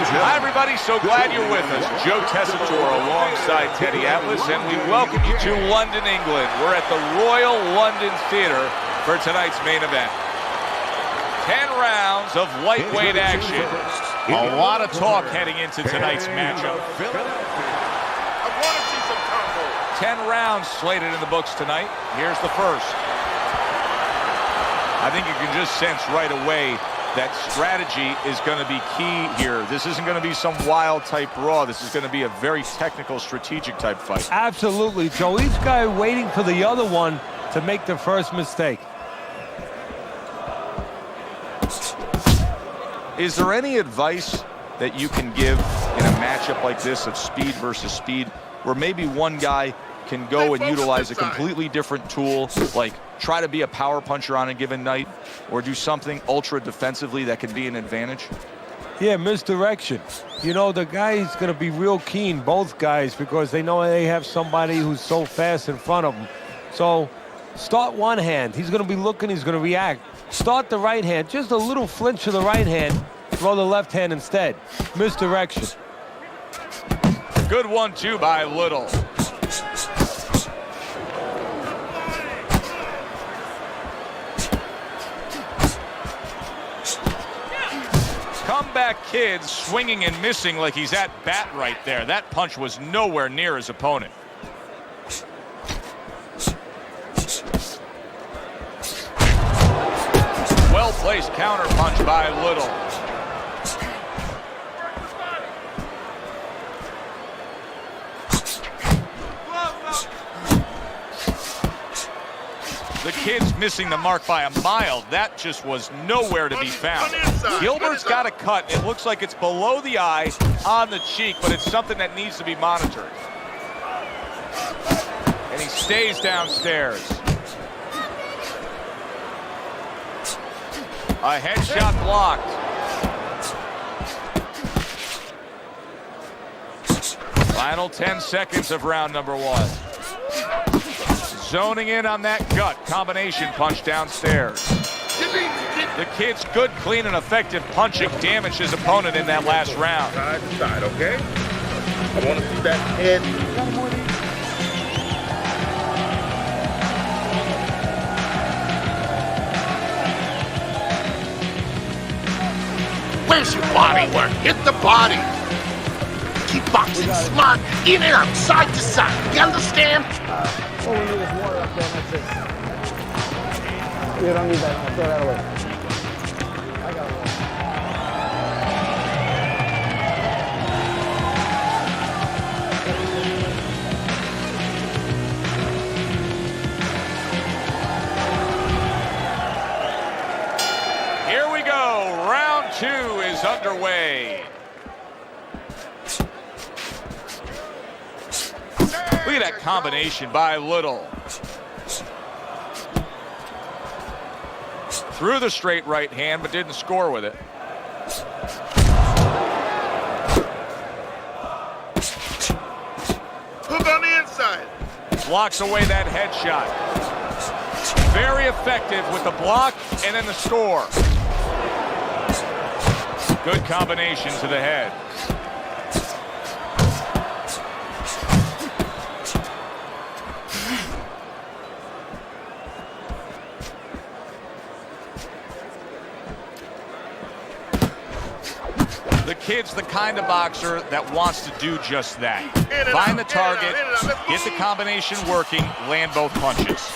decision. Hi, everybody. So glad you're with us. Joe Tessitore alongside Teddy Atlas, and we welcome you to London, England. We're at the Royal London Theatre for tonight's main event. 10 rounds of lightweight action. A lot of talk heading into tonight's matchup. I want to see some combos. 10 rounds slated in the books tonight. Here's the first. I think you can just sense right away that strategy is going to be key here. This isn't going to be some wild type brawl. This is going to be a very technical, strategic type fight. Absolutely, Joe. Each guy waiting for the other one to make the first mistake. Is there any advice that you can give in a matchup like this of speed versus speed, where maybe one guy can go and utilize a completely different tool, like try to be a power puncher on a given night, or do something ultra defensively that can be an advantage? Yeah, misdirection. You know, the guy's going to be real keen, both guys, because they know they have somebody who's so fast in front of them. So start one hand. He's going to be looking, he's going to react. Start the right hand, just a little flinch of the right hand, throw the left hand instead. Misdirection. Good 1-2 by Little. Comeback Kid swinging and missing like he's at bat right there. That punch was nowhere near his opponent. Well-placed counter punch by Little. The Kid's missing the mark by a mile. That just was nowhere to be found. Gilbert's got a cut. It looks like it's below the eye on the cheek, but it's something that needs to be monitored. And he stays downstairs. A headshot blocked. Final 10 seconds of round number 1. Zoning in on that gut combination punch downstairs. The Kid's good, clean, and effective punching damaged his opponent in that last round. Side to side, okay? I want to see that head. Where's your body work? Hit the body. Keep boxing smart, in and out, side to side. You understand? All we need is water up there, that's it. You don't need that, I'll throw that away. I got it. Here we go. Round 2 is underway. Look at that combination by Little. Threw the straight right hand, but didn't score with it. Hook on the inside. Blocks away that headshot. Very effective with the block and then the score. Good combination to the head. The Kid's the kind of boxer that wants to do just that. Find the target, get the combination working, land both punches.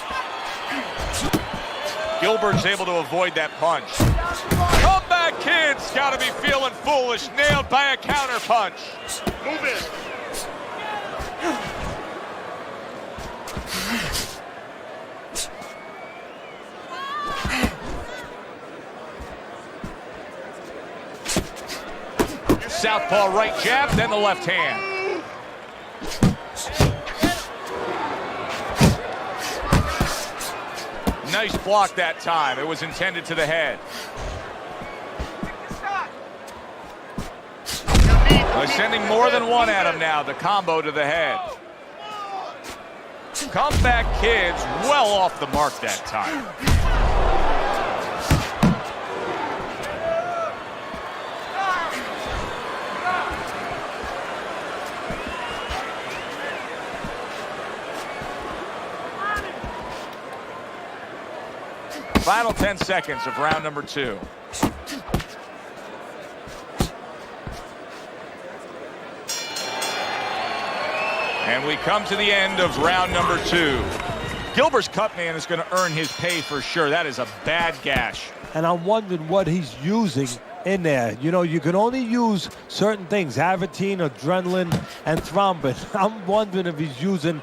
Gilbert's able to avoid that punch. Comeback Kid's got to be feeling foolish, nailed by a counter punch. Move in. Southpaw right jab, then the left hand. Nice block that time. It was intended to the head. They're sending more than one at him now. The combo to the head. Comeback Kid's well off the mark that time. final 10 seconds of round number 2. And we come to the end of round number 2. Gilbert's cut man is going to earn his pay for sure. That is a bad gash. And I'm wondering what he's using in there. You know, you can only use certain things, Avitine, adrenaline, and thrombin. I'm wondering if he's using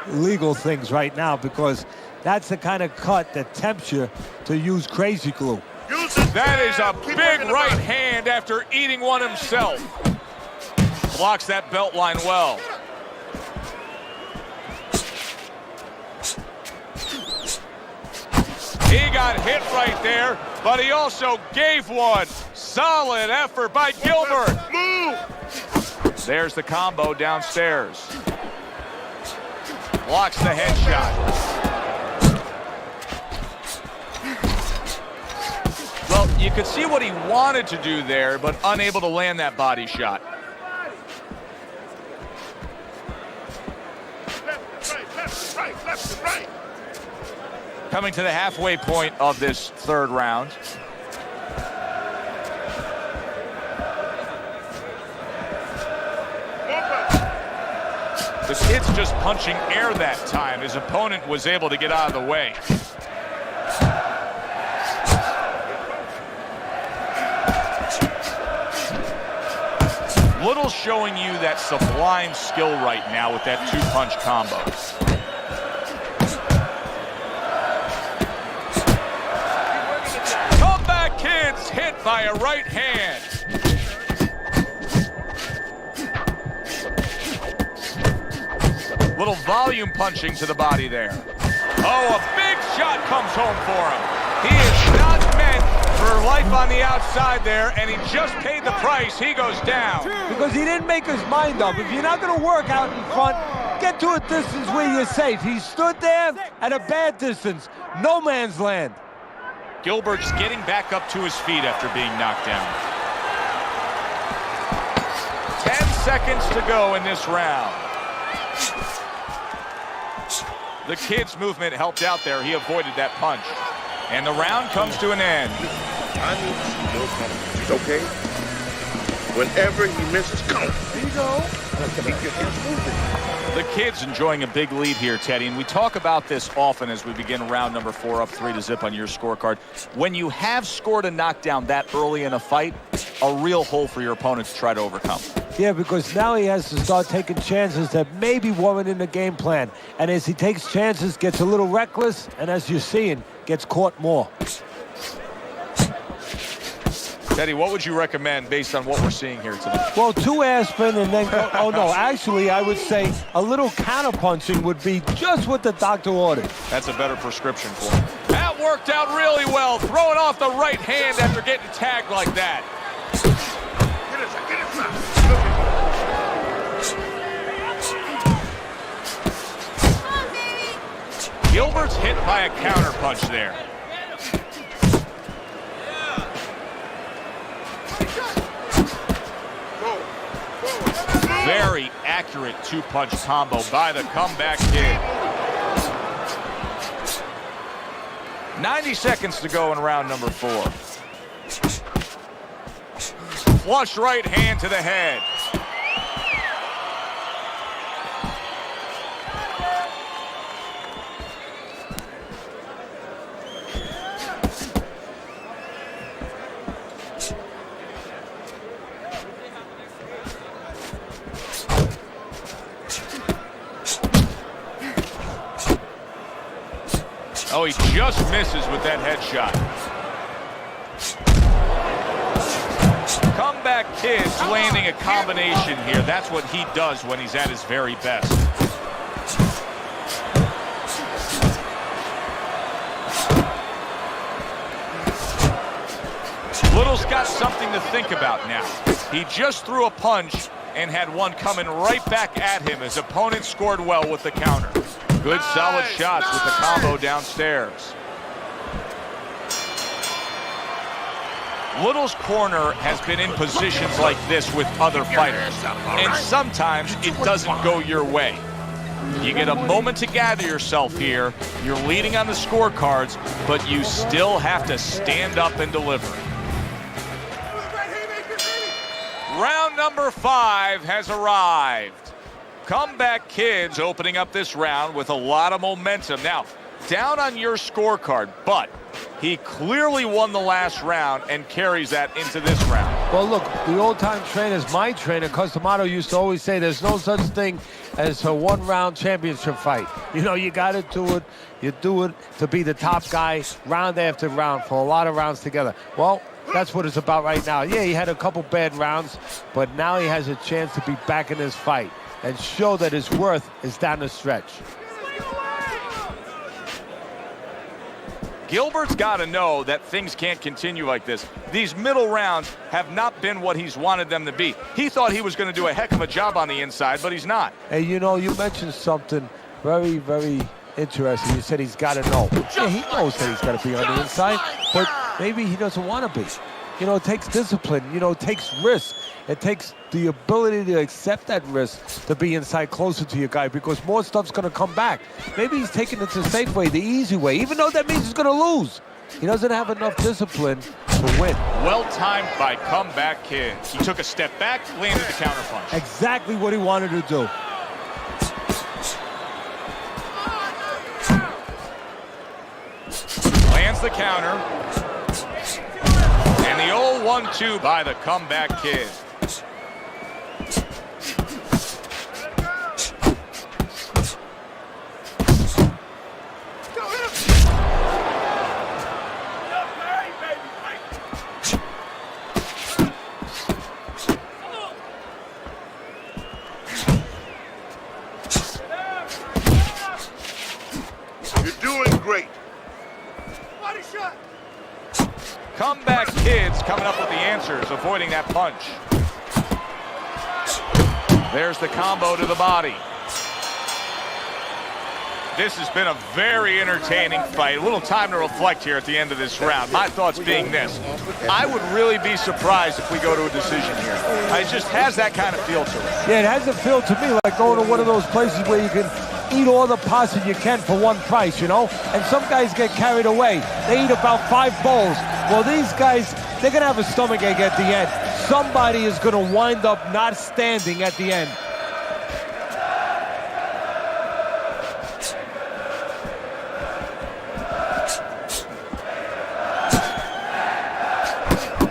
legal things right now, because that's the kind of cut that tempts you to use crazy glue. That is a big right hand after eating one himself. Blocks that belt line well. He got hit right there, but he also gave one. Solid effort by Gilbert. Move! There's the combo downstairs. Blocks the headshot. Well, you could see what he wanted to do there, but unable to land that body shot. Right. Coming to the halfway point of this third round. The kid's just punching air that time. His opponent was able to get out of the way. Little showing you that sublime skill right now with that two-punch combo. Comeback kids hit by a right hand. Little volume punching to the body there. Oh, a big shot comes home for him. He is not meant for life on the outside there, and he just paid the price. He goes down. Because he didn't make his mind up. If you're not going to work out in front, get to a distance where you're safe. He stood there at a bad distance. No man's land. Gilbert's getting back up to his feet after being knocked down. 10 seconds to go in this round. The kid's movement helped out there. He avoided that punch. And the round comes to an end. I need to see those numbers, okay? Whenever he misses, count. There you go. Keep your hands moving. The kid's enjoying a big lead here, Teddy, and we talk about this often as we begin round number 4, up 3-0 on your scorecard. When you have scored a knockdown that early in a fight, a real hole for your opponent to try to overcome. Yeah, because now he has to start taking chances that maybe weren't in the game plan. And as he takes chances, gets a little reckless, and as you're seeing, gets caught more. Teddy, what would you recommend based on what we're seeing here tonight? Well, 2 aspirin and then, oh no, actually I would say a little counterpunching would be just what the doctor ordered. That's a better prescription for him. That worked out really well, throwing off the right hand after getting tagged like that. Gilbert's hit by a counterpunch there. Very accurate two-punch combo by the comeback kid. 90 seconds to go in round number 4. Flush right hand to the head. Oh, he just misses with that headshot. Comeback kid's landing a combination here. That's what he does when he's at his very best. Little's got something to think about now. He just threw a punch and had one coming right back at him. His opponent scored well with the counter. Good solid shots with the combo downstairs. Little's corner has been in positions like this with other fighters, and sometimes it doesn't go your way. You get a moment to gather yourself here. You're leading on the scorecards, but you still have to stand up and deliver. Round number 5 has arrived. Comeback Kids opening up this round with a lot of momentum. Now, down on your scorecard, but he clearly won the last round and carries that into this round. Well, look, the old-time trainers, my trainer, Customato, used to always say there's no such thing as a one-round championship fight. You know, you got to do it. You do it to be the top guy round after round for a lot of rounds together. Well, that's what it's about right now. Yeah, he had a couple bad rounds, but now he has a chance to be back in this fight and show that his worth is down the stretch. Gilbert's got to know that things can't continue like this. These middle rounds have not been what he's wanted them to be. He thought he was going to do a heck of a job on the inside, but he's not. Hey, you know, you mentioned something very, very interesting. You said he's got to know. Yeah, he knows that he's got to be on the inside, but maybe he doesn't want to be. You know, it takes discipline. You know, it takes risk. It takes the ability to accept that risk to be inside closer to your guy, because more stuff's going to come back. Maybe he's taking it the safe way, the easy way, even though that means he's going to lose. He doesn't have enough discipline to win. Well timed by Comeback Kids. He took a step back, landed the counterpunch. Exactly what he wanted to do. Lands the counter. And the old 1-2 by the Comeback Kid. Comeback Kids coming up with the answers, avoiding that punch. There's the combo to the body. This has been a very entertaining fight. A little time to reflect here at the end of this round. My thoughts being this: I would really be surprised if we go to a decision here. It just has that kind of feel to it. Yeah, it has a feel to me like going to one of those places where you can eat all the pasta you can for one price, you know? And some guys get carried away. They eat about 5 bowls. Well, these guys, they're going to have a stomachache at the end. Somebody is going to wind up not standing at the end.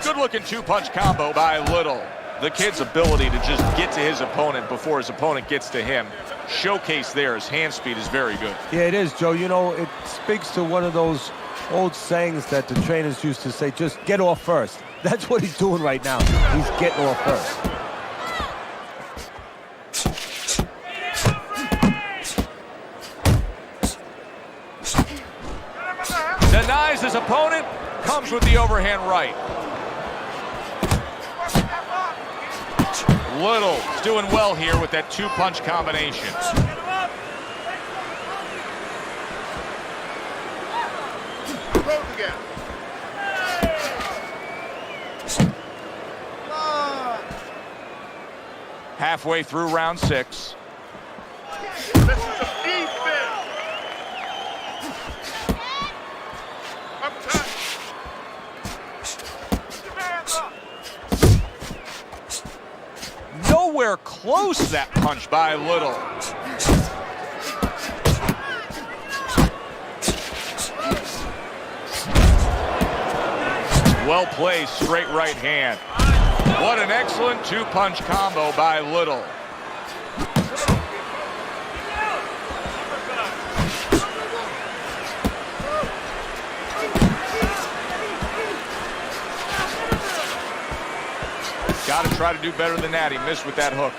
Good-looking 2-punch combo by Little. The kid's ability to just get to his opponent before his opponent gets to him. Showcase there, his hand speed is very good. Yeah, it is, Joe. You know, it speaks to one of those old sayings that the trainers used to say, just get off first. That's what he's doing right now. He's getting off first. Denies his opponent, comes with the overhand right. Little's doing well here with that 2-punch combination. Halfway through round 6. This is a defense. Up top. Nowhere close that punch by Little. Well played, straight right hand. What an excellent 2-punch combo by Little. Got to try to do better than that. He missed with that hook.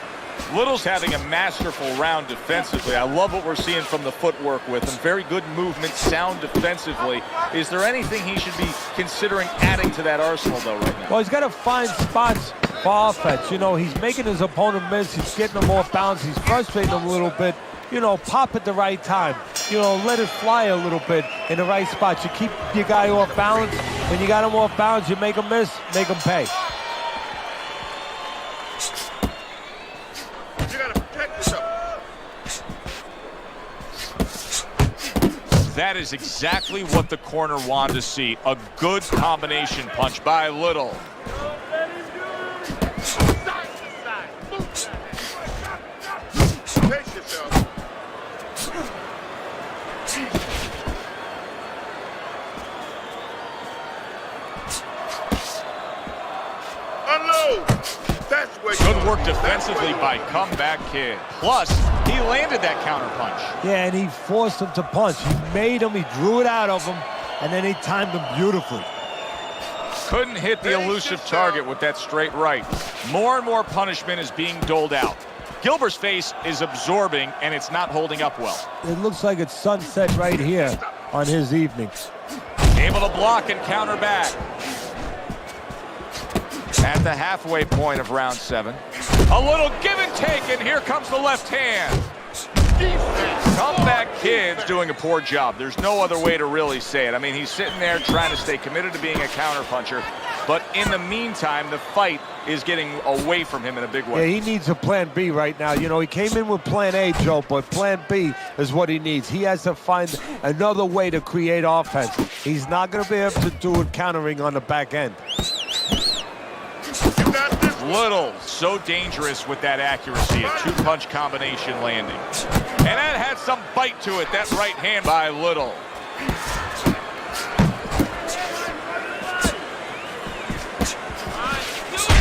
Little's having a masterful round defensively. I love what we're seeing from the footwork with him. Very good movement, sound defensively. Is there anything he should be considering adding to that arsenal, though, right now? Well, he's got to find spots for offense. You know, he's making his opponent miss. He's getting him off balance. He's frustrating him a little bit. You know, pop at the right time. You know, let it fly a little bit in the right spot. You keep your guy off balance. When you got him off balance, you make him miss, make him pay. That is exactly what the corner wanted to see. A good combination punch by Little. Pace yourself. Unload. That's where Good work defensively by Comeback Kid. Plus, he landed that counter punch. Yeah, and he forced him to punch. He made him, he drew it out of him, and then he timed him beautifully. Couldn't hit the elusive target with that straight right. More and more punishment is being doled out. Gilbert's face is absorbing, and it's not holding up well. It looks like it's sunset right here on his evening. Able to block and counter back. At the halfway point of round 7. A little give and take, and here comes the left hand. Comeback Kid's doing a poor job. There's no other way to really say it. I mean, he's sitting there trying to stay committed to being a counterpuncher, but in the meantime, the fight is getting away from him in a big way. Yeah, he needs a plan B right now. You know, he came in with plan A, Joe, but plan B is what he needs. He has to find another way to create offense. He's not going to be able to do it countering on the back end. Little, so dangerous with that accuracy, a two-punch combination landing. And that had some bite to it, that right hand by Little.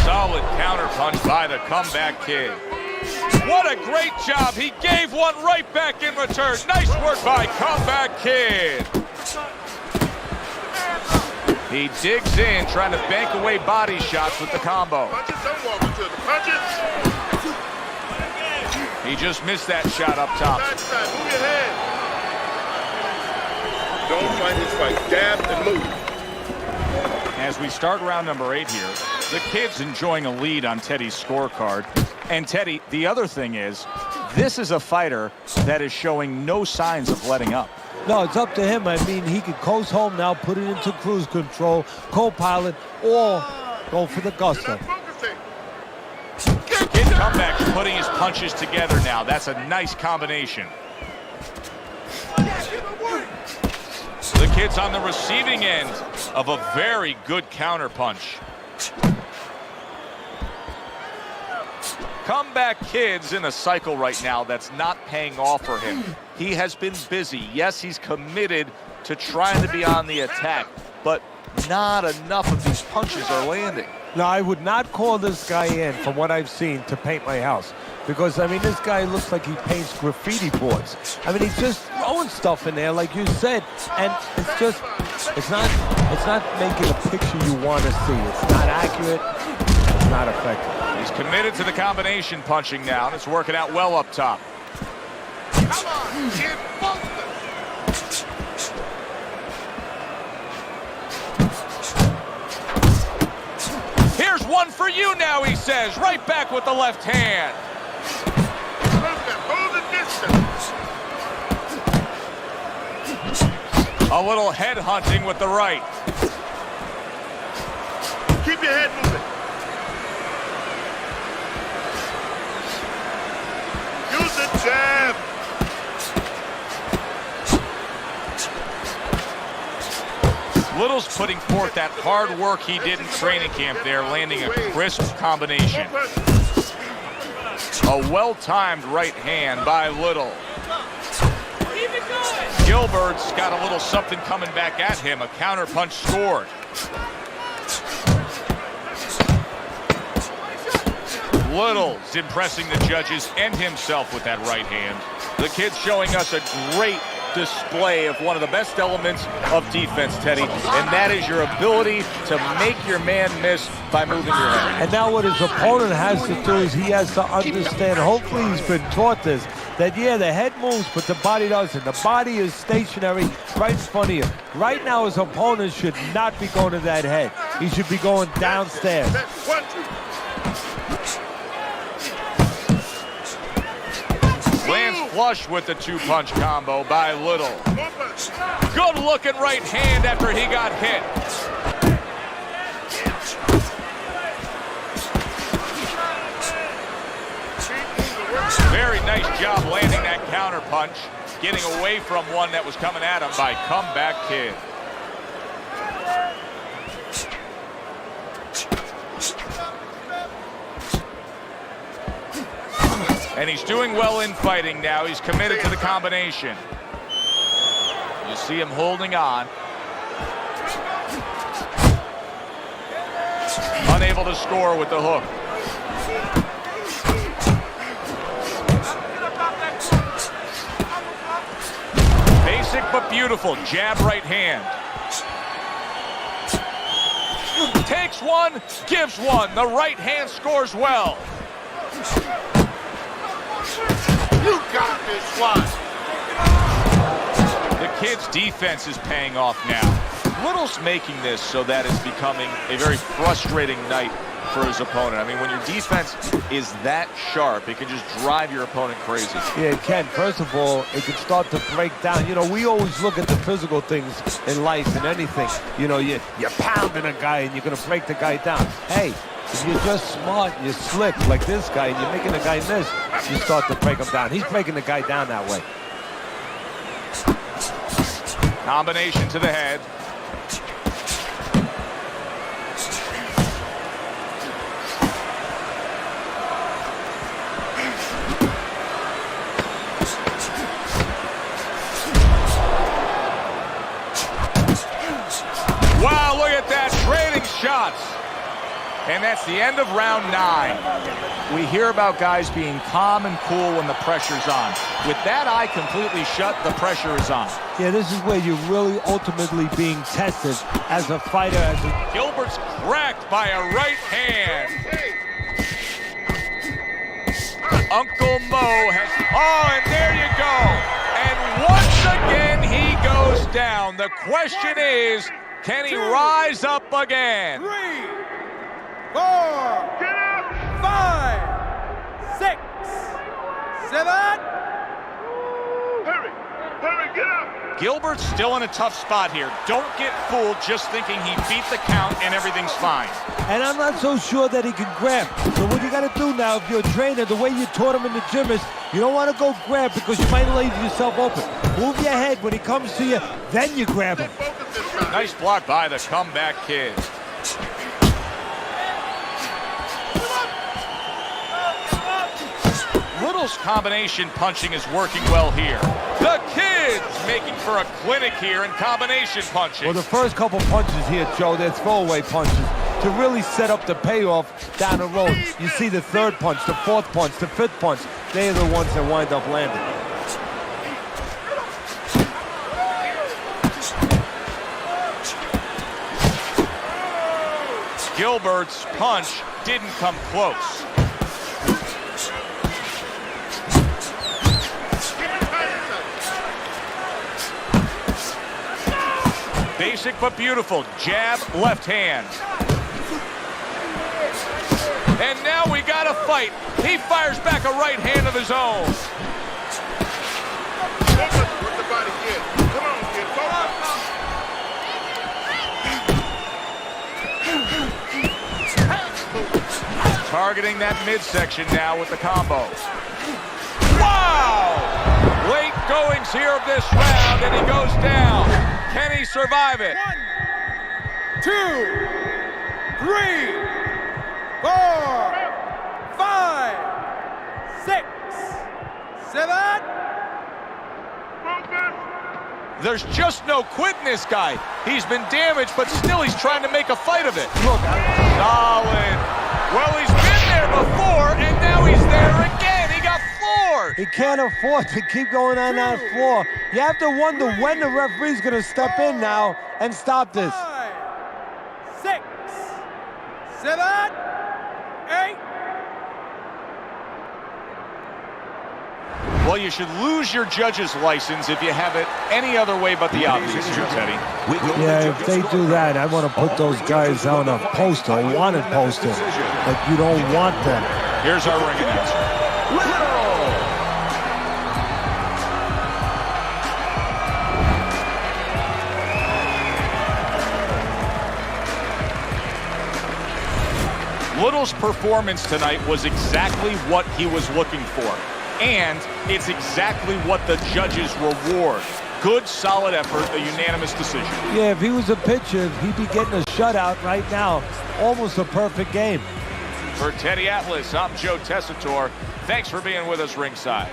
Solid counter punch by the Comeback Kid. What a great job. He gave one right back in return. Nice work by Comeback Kid. He digs in, trying to bank away body shots with the combo. He just missed that shot up top. Move your head. Don't fight his fight. Jab and move. As we start round number 8 here, the Kid's enjoying a lead on Teddy's scorecard. And Teddy, the other thing is, this is a fighter that is showing no signs of letting up. No, it's up to him. I mean, he could coast home now, put it into cruise control, co-pilot, or go for the gusto. Kid Comeback putting his punches together now. That's a nice combination. The Kid's on the receiving end of a very good counter punch. Comeback Kid's in a cycle right now that's not paying off for him. He has been busy. Yes, he's committed to trying to be on the attack, but not enough of these punches are landing. No, I would not call this guy in, from what I've seen, to paint my house. Because, I mean, this guy looks like he paints graffiti boards. I mean, he's just throwing stuff in there, like you said, and it's just, it's not making a picture you want to see. It's not accurate. It's not effective. He's committed to the combination punching now, and it's working out well up top. Come on, kid, Here's one for you now, he says, right back with the left hand. hold the distance. A little head hunting with the right. Keep your head moving. Use the jab. Little's putting forth that hard work he did in training camp there, landing a crisp combination. A well-timed right hand by Little. Gilbert's got a little something coming back at him. A counter punch scored. Little's impressing the judges and himself with that right hand. The Kid's showing us a great display of one of the best elements of defense, Teddy, and that is your ability to make your man miss by moving your head. And now what his opponent has to do is he has to understand, hopefully he's been taught this, that yeah, the head moves, but the body doesn't. The body is stationary right in front of you. Right now his opponent should not be going to that head. He should be going downstairs. Lands flush with the two-punch combo by Little. Good looking right hand after he got hit. Very nice job landing that counter punch. getting away from one that was coming at him by Comeback Kid. And he's doing well in fighting now. He's committed to the combination. You see him holding on. Unable to score with the hook. Basic but beautiful. Jab right hand. Takes one, gives one. The right hand scores well. You got this one. The kid's defense is paying off now. Little's making this so that it's becoming a very frustrating night for his opponent. I mean, when your defense is that sharp, it can just drive your opponent crazy. Yeah, it can. First of all, it can start to break down. You know, we always look at the physical things in life and anything. You know, you're pounding a guy and you're going to break the guy down. Hey, if you're just smart and you're slick like this guy and you're making a guy miss, you start to break him down. He's breaking the guy down that way. Combination to the head. Wow, look at that, trading shots. And that's the end of round 9. We hear about guys being calm and cool when the pressure's on. With that eye completely shut, the pressure is on. Yeah, this is where you're really ultimately being tested as a fighter. Gilbert's cracked by a right hand. Uncle Mo has... Oh, and there you go. And once again, he goes down. The question is, can he rise up again? 3, 4, 5, 6, 7. Hurry, get up. Gilbert's still in a tough spot here. Don't get fooled just thinking he beat the count and everything's fine. And I'm not so sure that he can grab. So what you got to do now, if you're a trainer, the way you taught him in the gym is you don't want to go grab because you might leave yourself open. Move your head when he comes to you, then you grab him. Nice block by the Comeback Kid. Little's combination punching is working well here. The Kid's making for a clinic here in combination punching. Well, the first couple punches here, Joe, they're throwaway punches to really set up the payoff down the road. You see the third punch, the fourth punch, the fifth punch. They're the ones that wind up landing. Gilbert's punch didn't come close. Basic but beautiful. Jab, left hand. And now we got a fight. He fires back a right hand of his own. Focus with the body, kid. Come on, kid. Focus. Targeting that midsection now with the combo. Wow! Late goings here of this round, and he goes down. Can he survive it? 1, 2, 3, 4, 5, 6, 7. There's just no quit in this guy. He's been damaged, but still he's trying to make a fight of it. Look, solid. Well, he's been there before, and now he's there again. He got floored. he can't afford to keep going on that floor. You have to wonder when the referee's going to step in now and stop this. 5, 6, 7, 8. Well, you should lose your judge's license if you have it any other way but the obvious here, Teddy. Yeah, if they do that, I want to put those guys on a poster, a wanted poster. Like you don't want them. Here's our ring announcer. Little's performance tonight was exactly what he was looking for. and it's exactly what the judges reward. Good, solid effort, a unanimous decision. Yeah, if he was a pitcher, he'd be getting a shutout right now. Almost a perfect game. For Teddy Atlas, I'm Joe Tessitore. Thanks for being with us ringside.